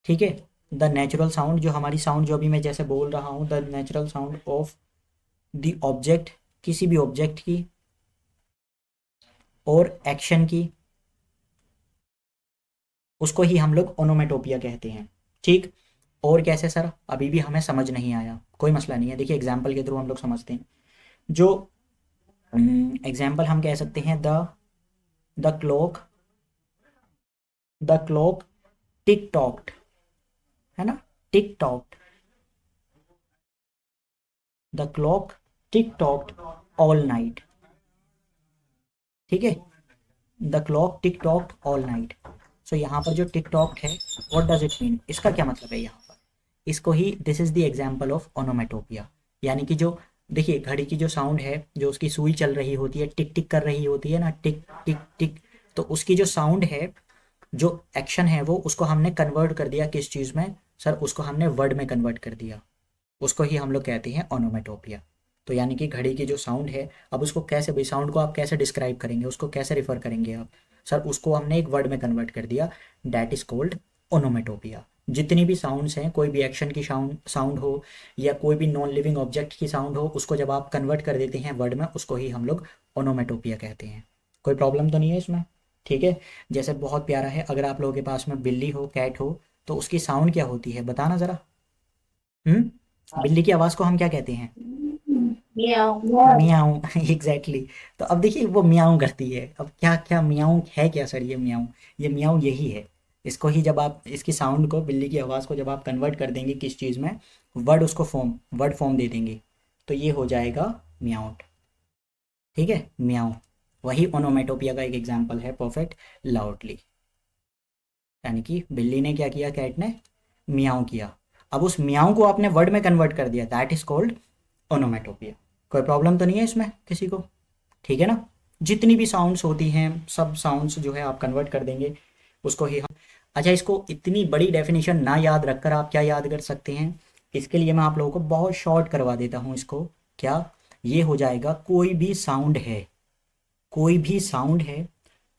ठीक है, द नेचुरल साउंड, जो हमारी साउंड जो अभी मैं जैसे बोल रहा हूँ, the natural sound of the object, किसी भी ऑब्जेक्ट की और एक्शन की, उसको ही हम लोग ओनोमेटोपिया कहते हैं, ठीक। और कैसे सर, अभी भी हमें समझ नहीं आया, कोई मसला नहीं है, देखिए एग्जाम्पल के थ्रू हम लोग समझते हैं। जो एग्जाम्पल हम कह सकते हैं, the clock, the clock tick tocked, है ना, tick tocked, the clock tick tocked all night, ठीक है, the clock tick tocked all night. So यहाँ पर जो टिक टॉक्ड है, व्हाट डज इट मीन, इसका क्या मतलब है यहाँ पर, इसको ही this is the example of onomatopoeia. यानी कि जो, देखिए घड़ी की जो साउंड है, जो उसकी सुई चल रही होती है, टिक टिक कर रही होती है ना, टिक टिक टिक, तो उसकी जो साउंड है, जो एक्शन है, वो उसको हमने कन्वर्ट कर दिया किस चीज़ में सर, उसको हमने वर्ड में कन्वर्ट कर दिया, उसको ही हम लोग कहते हैं ओनोमेटोपिया। तो यानी कि घड़ी की जो साउंड है, अब उसको कैसे, भाई साउंड को आप कैसे डिस्क्राइब करेंगे, उसको कैसे रिफर करेंगे आप सर, उसको हमने एक वर्ड में कन्वर्ट कर दिया, डैट इज कॉल्ड ओनोमेटोपिया। जितनी भी साउंड्स हैं, कोई भी एक्शन की साउंड साउंड हो, या कोई भी नॉन लिविंग ऑब्जेक्ट की साउंड हो, उसको जब आप कन्वर्ट कर देते हैं वर्ड में, उसको ही हम लोग ओनोमेटोपिया कहते हैं। कोई प्रॉब्लम तो नहीं है इसमें, ठीक है। जैसे बहुत प्यारा है, अगर आप लोगों के पास में बिल्ली हो, कैट हो, तो उसकी साउंड क्या होती है, बताना ज़रा। बिल्ली की आवाज़ को हम क्या कहते हैं? म्याऊं। मियाऊं। एग्जैक्टली। तो अब देखिए वो मियाऊं करती है, अब क्या क्या मियाऊं है क्या सर, ये मियाऊं, ये मियाऊं यही है। इसको ही जब आप इसकी साउंड को, बिल्ली की आवाज़ को जब आप कन्वर्ट कर देंगे किस चीज़ में, वर्ड, उसको वर्ड फॉर्म दे देंगे, तो ये हो जाएगा मियाऊं। ठीक है, मियाऊं। वही ओनोमेटोपिया का एक एग्जाम्पल है, परफेक्ट लाउडली। यानी कि बिल्ली ने क्या किया, कैट ने मियाऊं किया। अब उस मियाऊं को आपने वर्ड में कन्वर्ट कर दिया, दैट इज कॉल्ड ओनोमेटोपिया। कोई प्रॉब्लम तो नहीं है इसमें किसी को? ठीक है ना। जितनी भी साउंड्स होती हैं, सब साउंड्स जो है आप कन्वर्ट कर देंगे, उसको ही हम। अच्छा, इसको इतनी बड़ी डेफिनेशन ना याद रखकर आप क्या याद कर सकते हैं, इसके लिए मैं आप लोगों को बहुत शॉर्ट करवा देता हूँ इसको। क्या? ये हो जाएगा, कोई भी साउंड है, कोई भी साउंड है,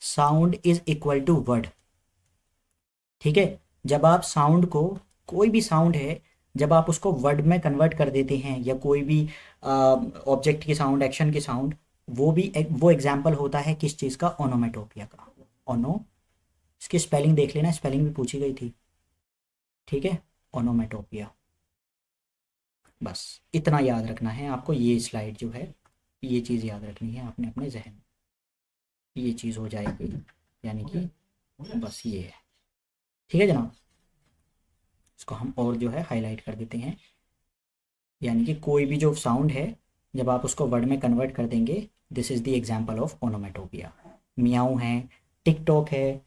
sound is equal to word. ठीक है। जब आप साउंड को, कोई भी साउंड है, जब आप उसको वर्ड में कन्वर्ट कर देते हैं, या कोई भी ऑब्जेक्ट की साउंड, एक्शन की साउंड, वो एग्जाम्पल होता है किस चीज़ का, ओनोमेटोपिया का। ओनो, इसकी स्पेलिंग देख लेना, स्पेलिंग भी पूछी गई थी। ठीक है, ओनोमेटोपिया। बस इतना याद रखना है आपको, ये स्लाइड जो है, ये चीज़ याद रखनी है आपने अपने जहन में, ये चीज़ हो जाएगी। यानी कि बस ये है। ठीक है जनाब, इसको हम और जो है हाईलाइट कर देते हैं। यानी कि कोई भी जो साउंड है, जब आप उसको वर्ड में कन्वर्ट कर देंगे, this is the example of onomatopoeia. मियाऊं है, टिक टॉक है,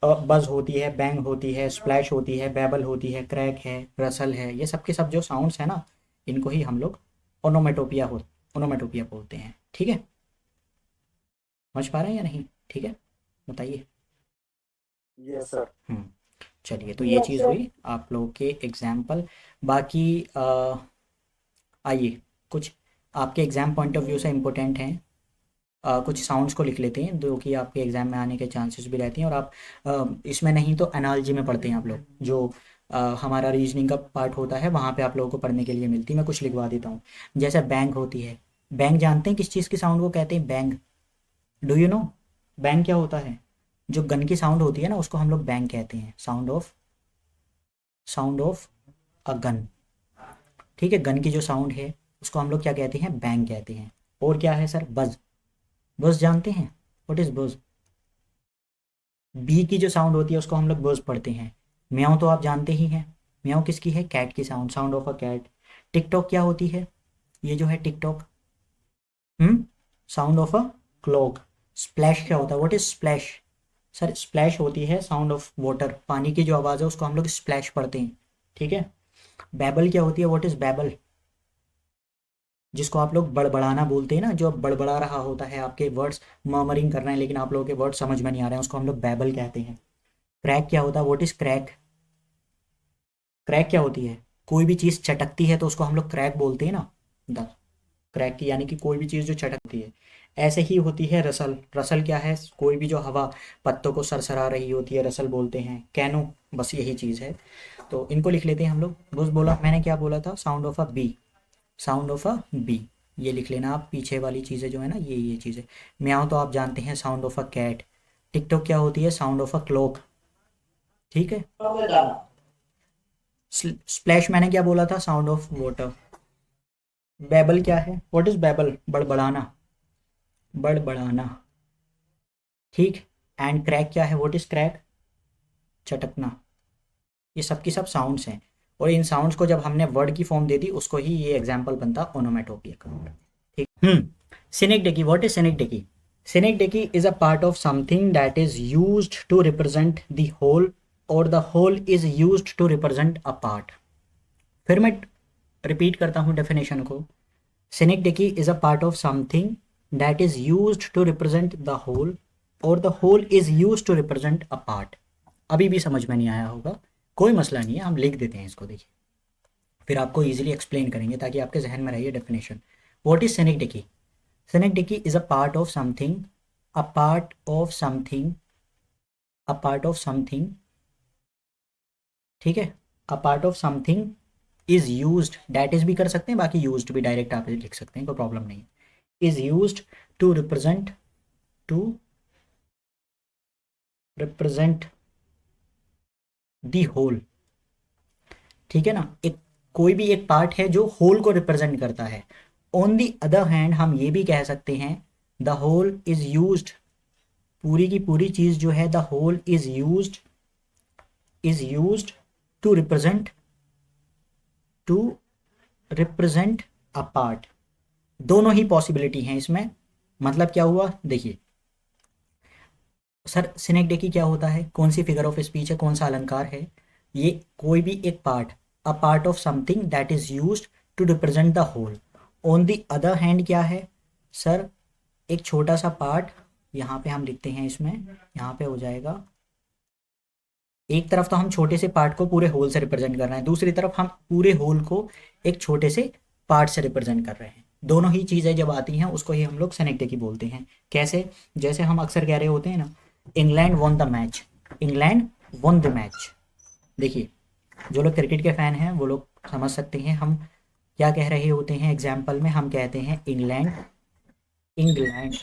बज होती है, बैंग होती है, स्प्लैश होती है, बैबल होती है, क्रैक है, रसल है, ये सब के सब जो साउंड्स है ना, इनको ही हम लोग ओनोमेटोपिया ओनोमेटोपिया बोलते हैं। ठीक है, समझ पा रहे हैं या नहीं? ठीक है, बताइए। Yes sir. हम्म चलिए, तो ये चीज़ हुई आप लोगों के एग्जाम्पल। बाकी आइए, कुछ आपके एग्ज़ाम पॉइंट ऑफ व्यू से इम्पोर्टेंट हैं, कुछ साउंड्स को लिख लेते हैं जो कि आपके एग्ज़ाम में आने के चांसेस भी रहती हैं। और आप इसमें नहीं तो एनालॉजी में पढ़ते हैं आप लोग, जो हमारा रीजनिंग का पार्ट होता है, वहाँ पे आप लोगों को पढ़ने के लिए मिलती है। मैं कुछ लिखवा देता हूँ। जैसे बैंग होती है, बैंग जानते हैं किस चीज़ की साउंड को कहते हैं, bang? Do you know bang क्या होता है? जो गन की साउंड होती है ना, उसको हम लोग बैंग कहते हैं, साउंड ऑफ अ गन। ठीक है, गन की जो साउंड है, उसको हम लोग क्या कहते हैं, बैंग कहते हैं। और क्या है सर, बज। बज जानते हैं, व्हाट इज बज? बी की जो साउंड होती है उसको हम लोग बज पढ़ते हैं। म्याऊं तो आप जानते ही हैं, म्याऊं किसकी है, कैट की sound, sound of a cat. Ticktock क्या होती है, ये जो है ticktock, sound of a clock. Splash क्या होता है, what is splash? Sir splash होती है साउंड ऑफ वाटर, पानी की जो आवाज़ है उसको हम लोग स्प्लैश पढ़ते हैं। ठीक है। बैबल क्या होती है, व्हाट इज बैबल? जिसको आप लोग बड़बड़ाना बोलते हैं ना, जो बड़बड़ा रहा होता है, आपके वर्ड्स मर्मरिंग कर रहे हैं लेकिन आप लोगों के वर्ड समझ में नहीं आ रहे हैं, उसको हम लोग बैबल कहते हैं। क्रैक क्या होता है, व्हाट इज क्रैक? क्रैक क्या होती है, कोई भी चीज़ चटकती है तो उसको हम लोग क्रैक बोलते हैं ना, द क्रैक की, यानी कि कोई भी चीज़ जो चटकती है। ऐसे ही होती है रसल। रसल क्या है, कोई भी जो हवा पत्तों को सरसरा रही होती है, रसल बोलते हैं। कैनो, बस यही चीज़ है। तो इनको लिख लेते हैं हम लोग। बस बोला मैंने, क्या बोला था, sound of a bee, sound of a bee, ये लिख लेना आप। पीछे वाली चीज़ें जो है ना, ये चीज़ें। म्याऊं तो आप जानते हैं, sound of a cat. Ticktock क्या होती है, साउंड ऑफ अ क्लॉक। ठीक है। स्प्लैश मैंने क्या बोला था, साउंड ऑफ वाटर। बैबल क्या है, व्हाट इज बैबल? बड़बड़ाना, बड़बड़ाना। ठीक। एंड क्रैक क्या है, व्हाट इज क्रैक? चटकना। ये सब की सब साउंड्स हैं, और इन साउंड्स को जब हमने वर्ड की फॉर्म दे दी, उसको ही ये एग्जाम्पल बनता ओनोमेटोपिया का। ठीक। Synecdoche, what is synecdoche? Synecdoche is a part of something that is used to represent the whole, और the whole is used to represent a part. फिर मैं रिपीट करता हूँ डेफिनेशन को। Synecdoche is a part of something that is used to represent the whole, और the whole is used to represent a part. अभी भी समझ में नहीं आया होगा, कोई मसला नहीं है, हम लिख देते हैं इसको, देखिए फिर आपको इजीली एक्सप्लेन करेंगे ताकि आपके जहन में रहिए definition. What is synecdoche? Synecdoche is a part of something, a part of something, a part of something. ठीक है, a part of something is used, that is भी कर सकते हैं, बाकी यूज्ड भी डायरेक्ट आप लिख सकते हैं, कोई प्रॉब्लम नहीं। Is used to represent, to represent the whole, ठीक है ना, एक कोई भी एक पार्ट है जो होल को रिप्रेजेंट करता है। ऑन दी अदर हैंड हम ये भी कह सकते हैं द होल इज यूज्ड, पूरी की पूरी चीज जो है the whole is used to represent to represent a part. दोनों ही पॉसिबिलिटी हैं इसमें। मतलब क्या हुआ, देखिए सर सिनेक्डेकी क्या होता है, कौन सी फिगर ऑफ स्पीच है, कौन सा अलंकार है, ये कोई भी एक part, a part of something that is used to represent the whole. On the other hand क्या है सर, एक छोटा सा पार्ट, यहाँ पे हम लिखते हैं इसमें, यहाँ पे हो जाएगा, एक तरफ तो हम छोटे से पार्ट को पूरे होल से रिप्रेजेंट कर रहे हैं, दूसरी तरफ हम पूरे होल को एक छोटे से पार्ट से रिप्रेजेंट कर रहे हैं। दोनों ही चीज़ें जब आती हैं उसको ही हम लोग सिनेक्डेकी बोलते हैं। कैसे, जैसे हम अक्सर कह रहे होते हैं ना, England won the match, England won the match. देखिए जो लोग क्रिकेट के फैन हैं वो लोग समझ सकते हैं हम क्या कह रहे होते हैं। एग्जाम्पल में हम कहते हैं England England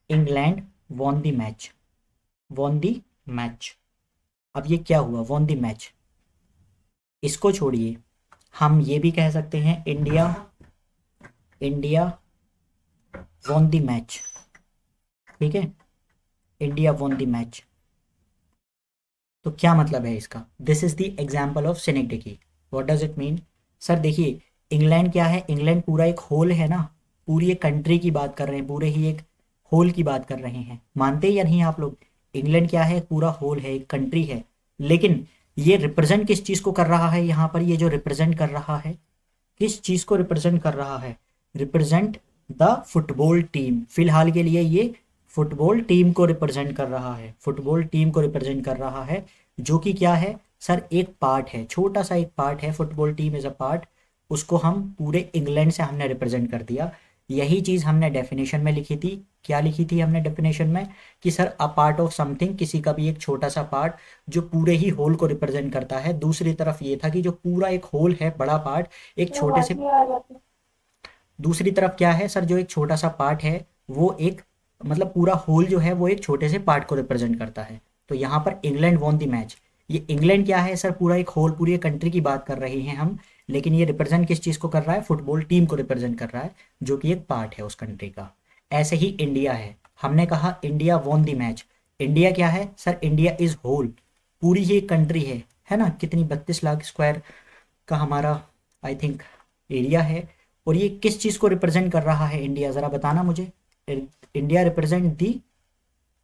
England won the match, won the match. अब ये क्या हुआ, वॉन द मैच। इसको छोड़िए, हम ये भी कह सकते हैं India India won the match, ठीक है, इंडिया वॉन द मैच। तो क्या मतलब है इसका, this is the example of synecdoche. What does it mean sir, देखिए इंग्लैंड क्या है, इंग्लैंड पूरा एक होल है ना, पूरी एक कंट्री की बात कर रहे हैं, पूरे ही एक होल की बात कर रहे हैं, मानते या नहीं आप लोग। इंग्लैंड क्या है, पूरा होल है, एक कंट्री है। लेकिन ये रिप्रेजेंट किस चीज़ को कर रहा है, यहाँ पर ये जो रिप्रेजेंट कर रहा है, किस चीज़ को रिप्रेजेंट कर रहा है, रिप्रेजेंट द फुटबॉल टीम। फिलहाल के लिए ये फुटबॉल टीम को रिप्रेजेंट कर रहा है, फुटबॉल टीम को रिप्रेजेंट कर रहा है, जो कि क्या है सर, एक पार्ट है, छोटा सा एक पार्ट है, football team is a part. उसको हम पूरे इंग्लैंड से हमने रिप्रेजेंट कर दिया। यही चीज़ हमने डेफिनेशन में लिखी थी। क्या लिखी थी हमने डेफिनेशन में, कि sir a part of something, किसी का भी एक छोटा सा पार्ट जो पूरे ही होल को रिप्रेजेंट करता है। दूसरी तरफ ये था कि जो पूरा एक होल है, बड़ा पार्ट, एक छोटे से, दूसरी तरफ क्या है सर, जो एक छोटा सा पार्ट है वो एक, मतलब पूरा होल जो है वो एक छोटे से पार्ट को रिप्रेजेंट करता है। तो यहाँ पर इंग्लैंड वॉन द मैच, ये इंग्लैंड क्या है सर, पूरा एक होल, पूरी एक कंट्री की बात कर रहे हैं हम, लेकिन ये रिप्रेजेंट किस चीज़ को कर रहा है, फुटबॉल टीम को रिप्रेजेंट कर रहा है, जो कि एक पार्ट है उस कंट्री का। ऐसे ही इंडिया है, हमने कहा India won the match. India क्या है सर, इंडिया इज होल, पूरी ही एक कंट्री है ना, कितनी 32 लाख स्क्वायर का हमारा आई थिंक एरिया है। और ये किस चीज़ को रिप्रेजेंट कर रहा है इंडिया, ज़रा बताना मुझे। इंडिया रिप्रेजेंट दी,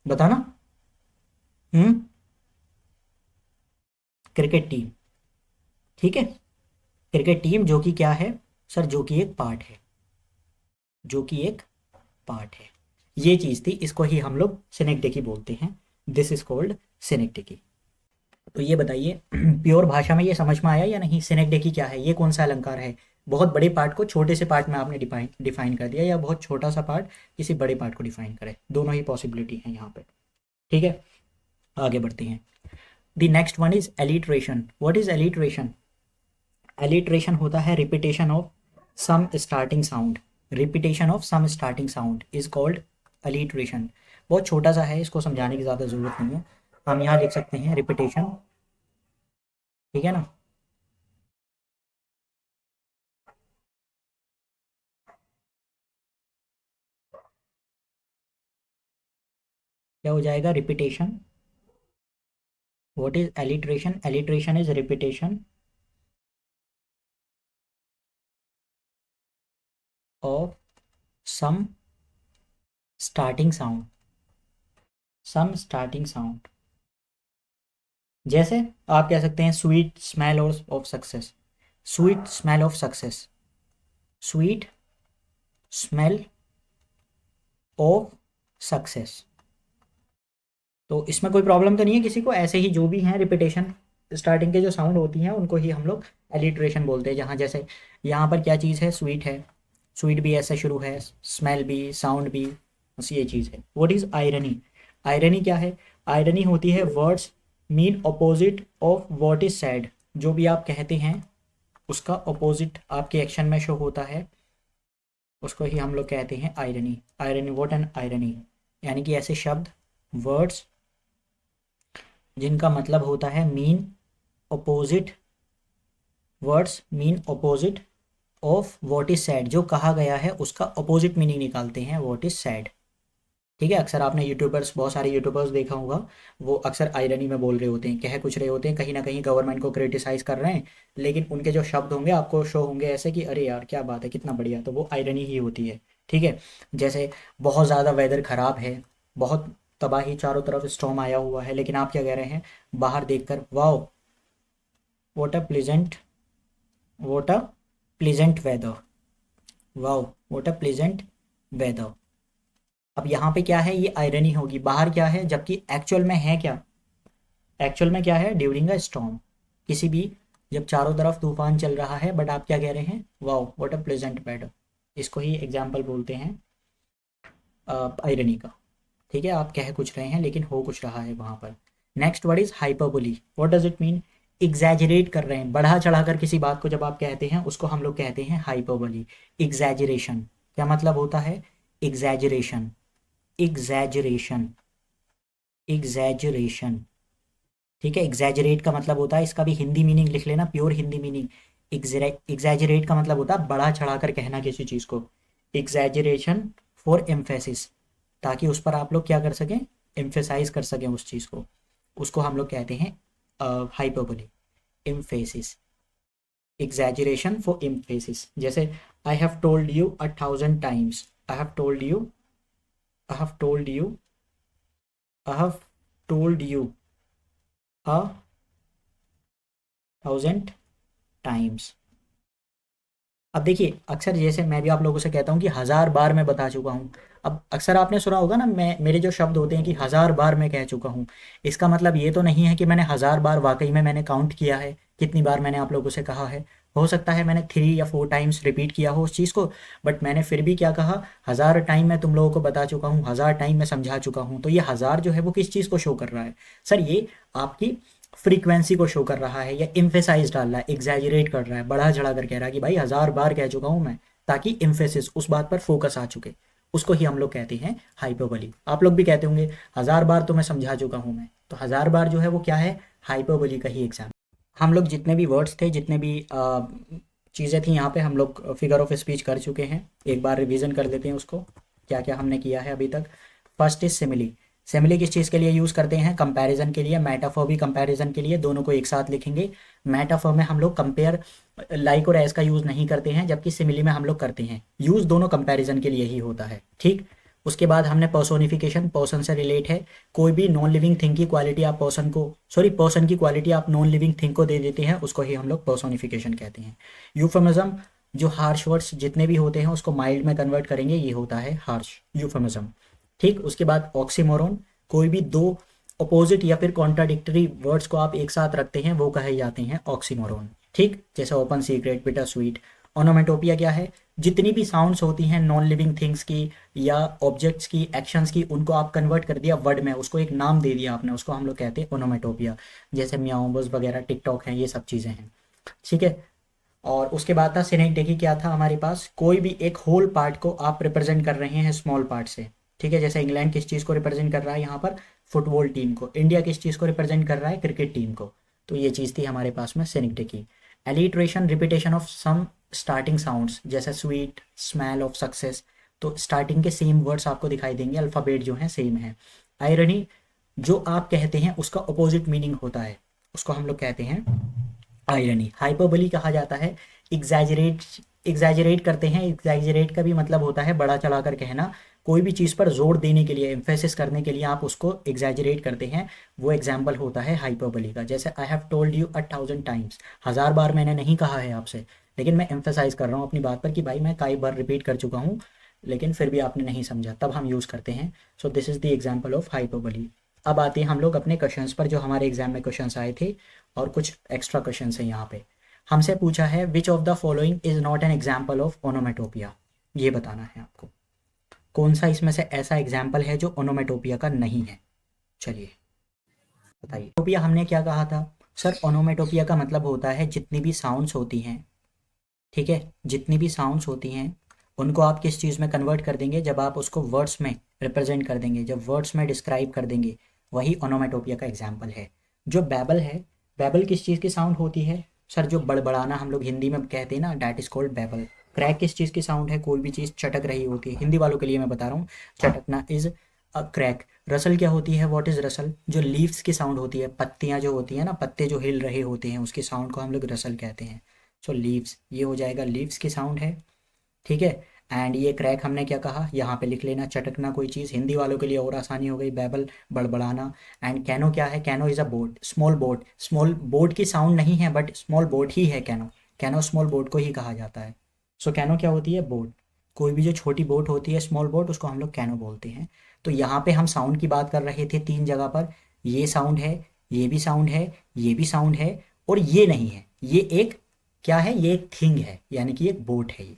बताना। हम्म, क्रिकेट टीम, ठीक है, क्रिकेट टीम जो कि क्या है सर, जो कि एक पार्ट है, जो कि एक पार्ट है। ये चीज़ थी, इसको ही हम लोग सिनेक्डेकी बोलते हैं। This is called synecdoche. तो ये बताइए प्योर भाषा में ये समझ में आया या नहीं, सिनेक्डेकी क्या है, ये कौन सा अलंकार है। बहुत बड़े पार्ट को छोटे से पार्ट में आपने डिफाइन डिफाइन कर दिया, या बहुत छोटा सा पार्ट किसी बड़े पार्ट को डिफाइन करे, दोनों ही पॉसिबिलिटी है यहाँ पे, ठीक है। आगे बढ़ते हैं। The next one is alliteration. What is alliteration, alliteration होता है repetition of some starting sound, repetition of some starting sound is called alliteration. बहुत छोटा सा है, इसको समझाने की ज़्यादा ज़रूरत नहीं है, हम यहाँ लिख सकते हैं रिपीटेशन, ठीक है ना। क्या हो जाएगा, repetition. What is alliteration, alliteration is repetition of some starting sound, some starting sound. जैसे आप कह सकते हैं sweet smell of success, sweet smell of success, sweet smell of success. तो इसमें कोई प्रॉब्लम तो नहीं है किसी को, ऐसे ही जो भी हैं रिपीटेशन स्टार्टिंग के जो साउंड होती हैं उनको ही हम लोग एलिट्रेशन बोलते हैं। जहाँ जैसे यहाँ पर क्या चीज़ है, स्वीट है, स्वीट भी ऐसे शुरू है, स्मेल भी, साउंड भी, बस ये चीज़ है। व्हाट इज़ आयरनी, आयरनी क्या है, आयरनी होती है words mean opposite of what is sad, जो भी आप कहते हैं उसका अपोजिट आपके एक्शन में शो होता है, उसको ही हम लोग कहते हैं irony. Irony, what an irony, यानी कि ऐसे शब्द, वर्ड्स जिनका मतलब होता है mean opposite words, mean opposite of what is sad, जो कहा गया है उसका अपोजिट मीनिंग निकालते हैं व्हाट इज सैड। ठीक है, अक्सर आपने यूट्यूबर्स, बहुत सारे यूट्यूबर्स देखा होगा, वो अक्सर आयरनी में बोल रहे होते हैं, कह कुछ रहे होते हैं, कहीं ना कहीं गवर्नमेंट को क्रिटिसाइज कर रहे हैं, लेकिन उनके जो शब्द होंगे आपको शो होंगे ऐसे कि अरे यार क्या बात है, कितना बढ़िया, तो वो आयरनी ही होती है। ठीक है, जैसे बहुत ज़्यादा वेदर ख़राब है, बहुत तबाही, चारों तरफ स्टॉर्म आया हुआ है, लेकिन आप क्या कह रहे हैं बाहर देखकर, wow what a pleasant, what a pleasant weather, wow what a pleasant weather. अब यहाँ पे क्या है, ये आयरनी होगी, बाहर क्या है, जबकि एक्चुअल में है क्या, एक्चुअल में क्या है, ड्यूरिंग अ स्टॉर्म, किसी भी, जब चारों तरफ तूफान चल रहा है, बट आप क्या कह रहे हैं, wow what a pleasant weather. इसको ही एग्जाम्पल बोलते हैं आयरनी का। ठीक है, आप कह कुछ रहे हैं लेकिन हो कुछ रहा है वहाँ पर। Next word is hyperbole, what does it mean, exaggerate कर रहे हैं, बढ़ा चढ़ा कर किसी बात को जब आप कहते हैं उसको हम लोग कहते हैं हाइपरबोली। एग्जैजरेशन, क्या मतलब होता है, एग्जैजरेशन, एग्जैजरेशन, एग्जैजरेशन। ठीक है, एग्जैजरेट का मतलब होता है, इसका भी हिंदी मीनिंग लिख लेना, प्योर हिंदी मीनिंग। एग्जैजरेट का मतलब होता है बढ़ा चढ़ा कर कहना किसी चीज़ को, एग्जैजरेशन फॉर एम्फेसिस, ताकि उस पर आप लोग क्या कर सकें, एम्फेसाइज कर सकें उस चीज़ को, उसको हम लोग कहते हैं hyperbole, emphasis, exaggeration for emphasis. जैसे I have told you 1,000 times, I have told you, I have told you, I have told you 1,000 times. अब देखिए, अक्सर जैसे मैं भी आप लोगों से कहता हूँ कि 1,000 बार मैं बता चुका हूँ। अब अक्सर आपने सुना होगा ना, मैं, मेरे जो शब्द होते हैं कि 1,000 बार मैं कह चुका हूँ, इसका मतलब ये तो नहीं है कि मैंने 1,000 बार वाकई में मैंने काउंट किया है कितनी बार मैंने आप लोगों से कहा है। हो सकता है मैंने 3 या 4 टाइम्स रिपीट किया हो उस चीज़ को, बट मैंने फिर भी क्या कहा, 1,000 टाइम मैं तुम लोगों को बता चुका हूँ, 1,000 टाइम मैं समझा चुका हूँ। तो ये 1,000 जो है वो किस चीज़ को शो कर रहा है, सर ये आपकी फ्रीक्वेंसी को शो कर रहा है, या इम्फेसाइज डाल रहा है, एग्जैजरेट कर रहा है, बढ़ा चढ़ा कर कह रहा है कि भाई 1,000 बार कह चुका हूँ मैं, ताकि इम्फेसिस, उस बात पर फोकस आ चुके, उसको ही हम लोग कहते हैं हाइपरबोली। आप लोग भी कहते होंगे 1,000 बार तो मैं समझा चुका हूँ मैं, तो 1,000 बार जो है वो क्या है, हाइपरबोली का ही एग्जाम। हम लोग जितने भी वर्ड्स थे, जितने भी चीज़ें थी यहाँ पे, हम लोग फिगर ऑफ स्पीच कर चुके हैं। एक बार रिवीजन कर देते हैं उसको, क्या क्या हमने किया है अभी तक। फर्स्ट इज सिमिली, सिमिली किस चीज़ के लिए यूज़ करते हैं, कंपैरिजन के लिए, मेटाफोर भी कंपैरिजन के लिए, दोनों को एक साथ लिखेंगे। मेटाफोर में हम लोग कंपेयर, लाइक और एज का यूज़ नहीं करते हैं, जबकि सिमिली में हम लोग करते हैं यूज़, दोनों कंपैरिजन के लिए ही होता है। ठीक, उसके बाद हमने पर्सोनिफिकेशन, पर्सन से रिलेट है, कोई भी नॉन लिविंग थिंग की क्वालिटी आप पर्सन को, सॉरी पर्सन की क्वालिटी आप नॉन लिविंग थिंग को दे देते हैं, उसको ही हम लोग पर्सोनिफिकेशन कहते हैं। यूफेमिज्म, जो हार्श वर्ड्स जितने भी होते हैं उसको माइल्ड में कन्वर्ट करेंगे, ये होता है हार्श यूफेमिज्म। ठीक, उसके बाद ऑक्सीमोरोन, कोई भी दो अपोजिट या फिर कॉन्ट्राडिक्टरी वर्ड्स को आप एक साथ रखते हैं वो कहे जाते हैं ऑक्सीमोरोन। ठीक, जैसे open secret, bitter sweet. Onomatopoeia क्या है, जितनी भी साउंड्स होती हैं नॉन लिविंग थिंग्स की या ऑब्जेक्ट्स की, एक्शंस की, उनको आप कन्वर्ट कर दिया वर्ड में, उसको एक नाम दे दिया आपने, उसको हम लोग कहते हैं ओनोमेटोपिया। जैसे म्याऊं बस वगैरह, टिकटॉक है, ये सब चीज़ें हैं। ठीक है, और उसके बाद था सिनेक्टिकी, क्या था हमारे पास, कोई भी एक होल पार्ट को आप रिप्रेजेंट कर रहे हैं स्मॉल पार्ट से। ठीक है, जैसे इंग्लैंड किस चीज़ को रिप्रेजेंट कर रहा है यहाँ पर, फुटबॉल टीम को, इंडिया किस चीज़ को रिप्रेजेंट कर रहा है, क्रिकेट टीम को। तो ये चीज़ थी हमारे पास में synecdoche. Alliteration, repetition of some starting sounds, जैसे स्वीट, स्मेल ऑफ सक्सेस, तो स्टार्टिंग के सेम वर्ड्स आपको दिखाई देंगे, अल्फ़ाबेट जो है सेम है। आयरनी, जो आप कहते हैं उसका अपोजिट मीनिंग होता है, उसको हम लोग कहते हैं आयरनी। हाइपरबोली कहा जाता है, एग्जैजरेट, एग्जैजरेट करते हैं, एग्जैजरेट का भी मतलब होता है बढ़ा चढ़ा कर कहना, कोई भी चीज़ पर जोर देने के लिए, एम्फेसिस करने के लिए आप उसको एग्जैजरेट करते हैं, वो एग्जाम्पल होता है हाइपरबोली का। जैसे I have told you 1,000 times, 1,000 बार मैंने नहीं कहा है आपसे, लेकिन मैं एम्फेसाइज कर रहा हूँ अपनी बात पर कि भाई मैं कई बार रिपीट कर चुका हूँ, लेकिन फिर भी आपने नहीं समझा, तब हम यूज़ करते हैं। So this is the example of hyperbole. अब आते हैं हम लोग अपने क्वेश्चंस पर, जो हमारे एग्जाम में क्वेश्चंस आए थे, और कुछ एक्स्ट्रा क्वेश्चंस हैं यहाँ पे। हमसे पूछा है which of the following is not an example of onomatopoeia, ये बताना है आपको कौन सा इसमें से ऐसा एग्जाम्पल है जो ओनोमेटोपिया का नहीं है। चलिए बताइए। ओनोमेटोपिया हमने क्या कहा था सर, ओनोमेटोपिया का मतलब होता है जितनी भी साउंड्स होती हैं, ठीक है, जितनी भी साउंड्स होती हैं उनको आप किस चीज़ में कन्वर्ट कर देंगे, जब आप उसको वर्ड्स में रिप्रेजेंट कर देंगे, जब वर्ड्स में डिस्क्राइब कर देंगे, वही ओनोमेटोपिया का एग्जाम्पल है। जो बैबल है, बैबल किस चीज़ की साउंड होती है सर? जो बड़बड़ाना हम लोग हिंदी में कहते हैं ना, that is called babble. Crack किस चीज़ की साउंड है? कोई भी चीज़ चटक रही होती है, हिंदी वालों के लिए मैं बता रहा हूँ, चटकना इज अ क्रैक। रसल क्या होती है? What is Russell? जो लीव्स की साउंड होती है, पत्तियाँ जो होती है ना, पत्ते जो हिल रहे होते हैं, उसकी साउंड को हम लोग रसल कहते हैं। सो लीव्स, ये हो जाएगा लीव्स की साउंड है, ठीक है। एंड ये क्रैक हमने क्या कहा, यहाँ पे लिख लेना, चटकना कोई चीज़, हिंदी वालों के लिए और आसानी हो गई, बैबल बड़बड़ाना। एंड कैनो क्या है? Canoe is a boat, small boat. Small boat की साउंड नहीं है बट स्मॉल बोट ही है कैनो। कैनो स्मॉल बोट को ही कहा जाता है। सो कैनो क्या होती है? बोट। कोई भी जो छोटी बोट होती है, स्मॉल बोट, उसको हम लोग कैनो बोलते हैं। तो यहाँ पे हम साउंड की बात कर रहे थे 3 जगह पर। ये साउंड है, ये भी साउंड है, ये भी साउंड है, और ये नहीं है, ये एक क्या है? ये एक थिंग है, यानी कि एक बोट है ये,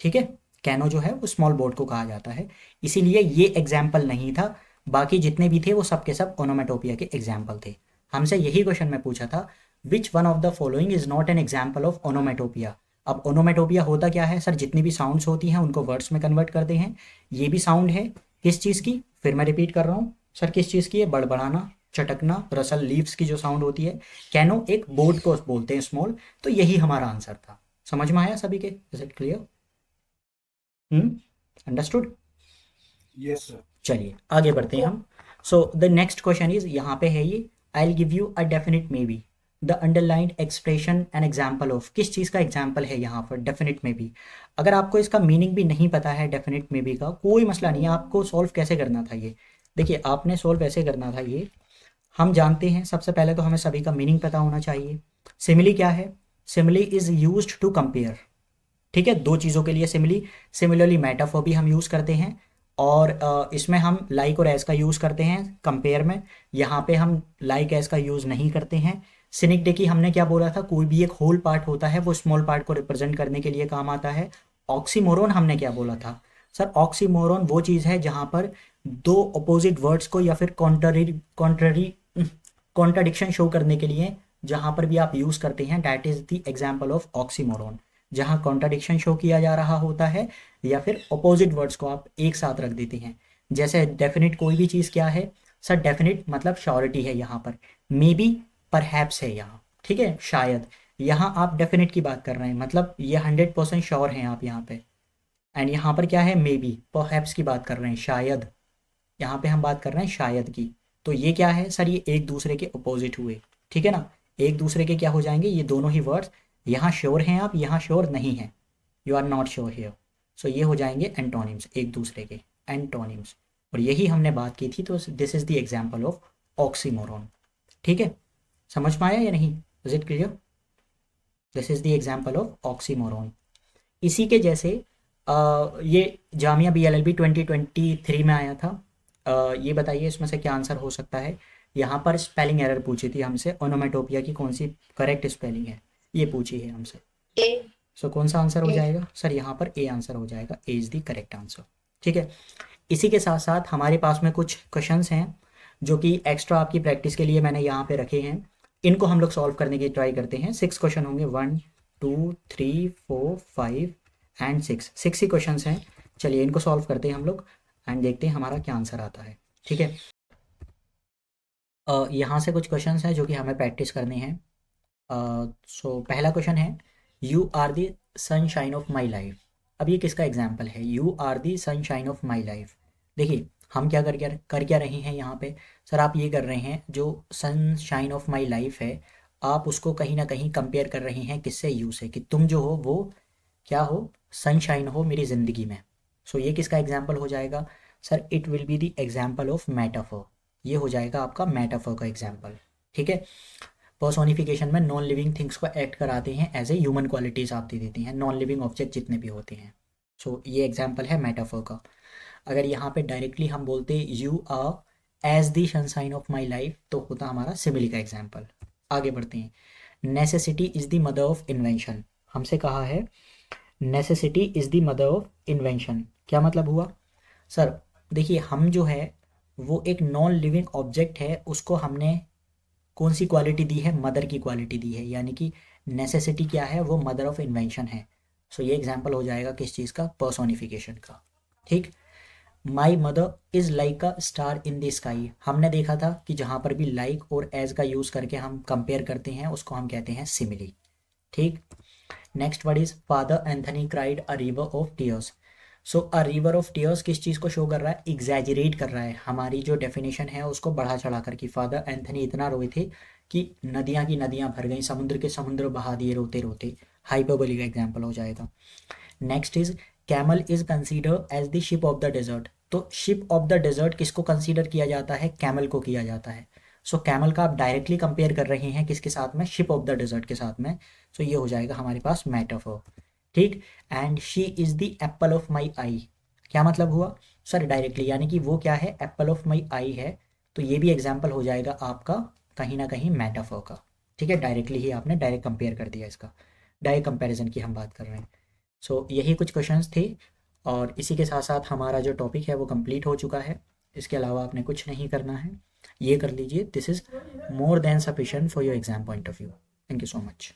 ठीक है। कैनो जो है वो स्मॉल बोट को कहा जाता है, इसीलिए ये एग्जाम्पल नहीं था। बाकी जितने भी थे वो सब के सब ओनोमेटोपिया के एग्जाम्पल थे। हमसे यही क्वेश्चन में पूछा था, which one of the following is not an example of onomatopoeia. अब ओनोमेटोपिया होता क्या है सर? जितनी भी साउंड्स होती हैं उनको वर्ड्स में कन्वर्ट करते हैं। ये भी साउंड है, किस चीज़ की? फिर मैं रिपीट कर रहा हूँ सर, किस चीज़ की है? बड़बड़ाना, चटकना, रसल, लीव्स की जो साउंड होती है। कैनो एक बोट को बोलते हैं, स्मॉल। तो यही हमारा आंसर था। समझ में आया सभी के? Is it clear? Understood? Yes, sir. चलिए आगे बढ़ते हैं हम। So the next question is, यहाँ पे है ये, आई will give you a definite may be the underlined expression an example of. किस चीज़ का एग्जाम्पल है यहाँ पर? Definite may be. अगर आपको इसका मीनिंग भी नहीं पता है डेफिनेट मे बी का, कोई मसला नहीं है। आपको सॉल्व कैसे करना था ये? देखिए, आपने सॉल्व ऐसे करना था ये, हम जानते हैं सबसे पहले तो हमें सभी का मीनिंग पता होना चाहिए। सिमिली क्या है? Simile is used to compare, ठीक है, दो चीज़ों के लिए सिमिली। सिमिलरली मेटाफोर भी हम यूज़ करते हैं, और इसमें हम लाइक और एज का यूज़ करते हैं कंपेयर में। यहाँ पे हम लाइक एज का यूज़ नहीं करते हैं। सिनिकडेकी हमने क्या बोला था? कोई भी एक होल पार्ट होता है वो स्मॉल पार्ट को रिप्रेजेंट करने के लिए काम आता है। ऑक्सीमोरोन हमने क्या बोला था सर? ऑक्सीमोरोन वो चीज़ है जहाँ पर दो अपोजिट वर्ड्स को या फिर कॉन्ट्ररी कॉन्ट्राडिक्शन शो करने के लिए जहाँ पर भी आप यूज़ करते हैं, that is the example of oxymoron. जहाँ कॉन्ट्राडिक्शन शो किया जा रहा होता है या फिर अपोजिट वर्ड्स को आप एक साथ रख देते हैं। जैसे डेफिनेट कोई भी चीज़ क्या है सर? डेफिनेट मतलब श्योरिटी है यहाँ पर। मे बी, परहैप्स है यहाँ, ठीक है, शायद। यहाँ आप डेफिनेट की बात कर रहे हैं, मतलब ये 100% श्योर हैं आप यहाँ पे। एंड यहाँ पर क्या है? मे बी, परहैप्स की बात कर रहे हैं, शायद। यहाँ पे हम बात कर रहे हैं शायद की। तो ये क्या है सर? ये एक दूसरे के अपोजिट हुए, ठीक है ना। एक दूसरे के क्या हो जाएंगे? ये दोनों ही वर्ड्स। यहाँ श्योर हैं आप, यहाँ श्योर नहीं है, you are not sure here. सो ये हो जाएंगे एंटोनिम्स, एक दूसरे के एंटोनिम्स। और यही हमने बात की थी, तो this is the example of oxymoron, ठीक है। समझ में आया या नहीं? Is it clear? This is the example of oxymoron. इसी के जैसे ये जामिया BLLB 2023 में आया था। ये बताइए इसमें से क्या आंसर हो सकता है? यहाँ पर स्पेलिंग एरर पूछी थी हमसे, ओनोमेटोपिया की कौन सी करेक्ट स्पेलिंग है, ये पूछी है हमसे। A. सो कौन सा आंसर हो A. जाएगा सर? यहाँ पर ए आंसर हो जाएगा, A is the correct answer, ठीक है। इसी के साथ साथ हमारे पास में कुछ क्वेश्चंस हैं जो कि एक्स्ट्रा आपकी प्रैक्टिस के लिए मैंने यहाँ पे रखे हैं। इनको हम लोग सॉल्व करने की ट्राई करते हैं। 6 क्वेश्चन होंगे, 1 2 3 4 5 एंड 6 ही क्वेश्चन हैं। चलिए इनको सॉल्व करते हैं हम लोग एंड देखते हैं हमारा क्या आंसर आता है, ठीक है। यहाँ से कुछ क्वेश्चन हैं जो कि हमें प्रैक्टिस करने हैं। सो पहला क्वेश्चन है, you are the sunshine of my life. अब ये किसका एग्जाम्पल है? You are the sunshine of my life. देखिए हम क्या कर क्या रहे हैं यहाँ पे सर? आप ये कर रहे हैं, जो सनशाइन ऑफ माई लाइफ है, आप उसको कहीं ना कहीं कंपेयर कर रहे हैं किससे? यू से, कि तुम जो हो वो क्या हो? सनशाइन हो मेरी ज़िंदगी में। सो ये किसका एग्जाम्पल हो जाएगा sir? It will be the example of metaphor. ये हो जाएगा आपका मेटाफोर का एग्जाम्पल, ठीक है। पर्सोनिफिकेशन में नॉन लिविंग थिंग्स को एक्ट कराते हैं एज ए ह्यूमन क्वालिटीज आप दे देती हैं, नॉन लिविंग ऑब्जेक्ट जितने भी होते हैं। सो ये एग्जाम्पल है मेटाफोर का। अगर यहाँ पे डायरेक्टली हम बोलते you are as the sunshine of my life, तो होता हमारा सिमिली का एग्जाम्पल। आगे बढ़ते हैं। Necessity is the mother of invention. हमसे कहा है necessity is the mother of invention, क्या मतलब हुआ सर? देखिए हम जो है वो एक नॉन लिविंग ऑब्जेक्ट है, उसको हमने कौन सी क्वालिटी दी है? मदर की क्वालिटी दी है, यानी कि नेसेसिटी क्या है? वो मदर ऑफ इन्वेंशन है। सो ये एग्जाम्पल हो जाएगा किस चीज़ का? पर्सोनिफिकेशन का, ठीक। My mother is like a star in the sky, हमने देखा था कि जहाँ पर भी लाइक और एज का यूज़ करके हम कंपेयर करते हैं उसको हम कहते हैं सिमिली। ठीक। Next word is father Anthony cried a river of tears. So a river of tears किस चीज़ को शो कर रहा है, एग्जैजरेट कर रहा है हमारी जो डेफिनेशन है उसको बढ़ा चढ़ा कर कि फादर एंथनी इतना रोए थे कि नदियाँ की नदियाँ भर गई, समुद्र के समुद्र बहा दिए रोते रोते, हाइपरबोली का एग्जाम्पल हो जाएगा। Next is camel is consider as the ship of the desert. तो शिप ऑफ द डेजर्ट किसको कंसीडर किया जाता है, कैमल को किया जाता है। सो कैमल का आप डायरेक्टली कंपेयर कर रहे हैं किसके साथ में, शिप ऑफ द डेजर्ट के साथ में। सो ये हो जाएगा हमारे पास मेटाफर। ठीक। And she is the apple of my eye, क्या मतलब हुआ सर, डायरेक्टली यानी कि वो क्या है, एप्पल ऑफ माई आई है। तो ये भी एग्जाम्पल हो जाएगा आपका कहीं ना कहीं मेटाफर का। ठीक है, डायरेक्टली ही आपने डायरेक्ट कंपेयर कर दिया, इसका डायरेक्ट कंपैरिजन की हम बात कर रहे हैं। सो यही कुछ क्वेश्चंस थे और इसी के साथ साथ हमारा जो टॉपिक है वो कंप्लीट हो चुका है। इसके अलावा आपने कुछ नहीं करना है, ये कर लीजिए। This is more than sufficient for your exam point of view. Thank you so much.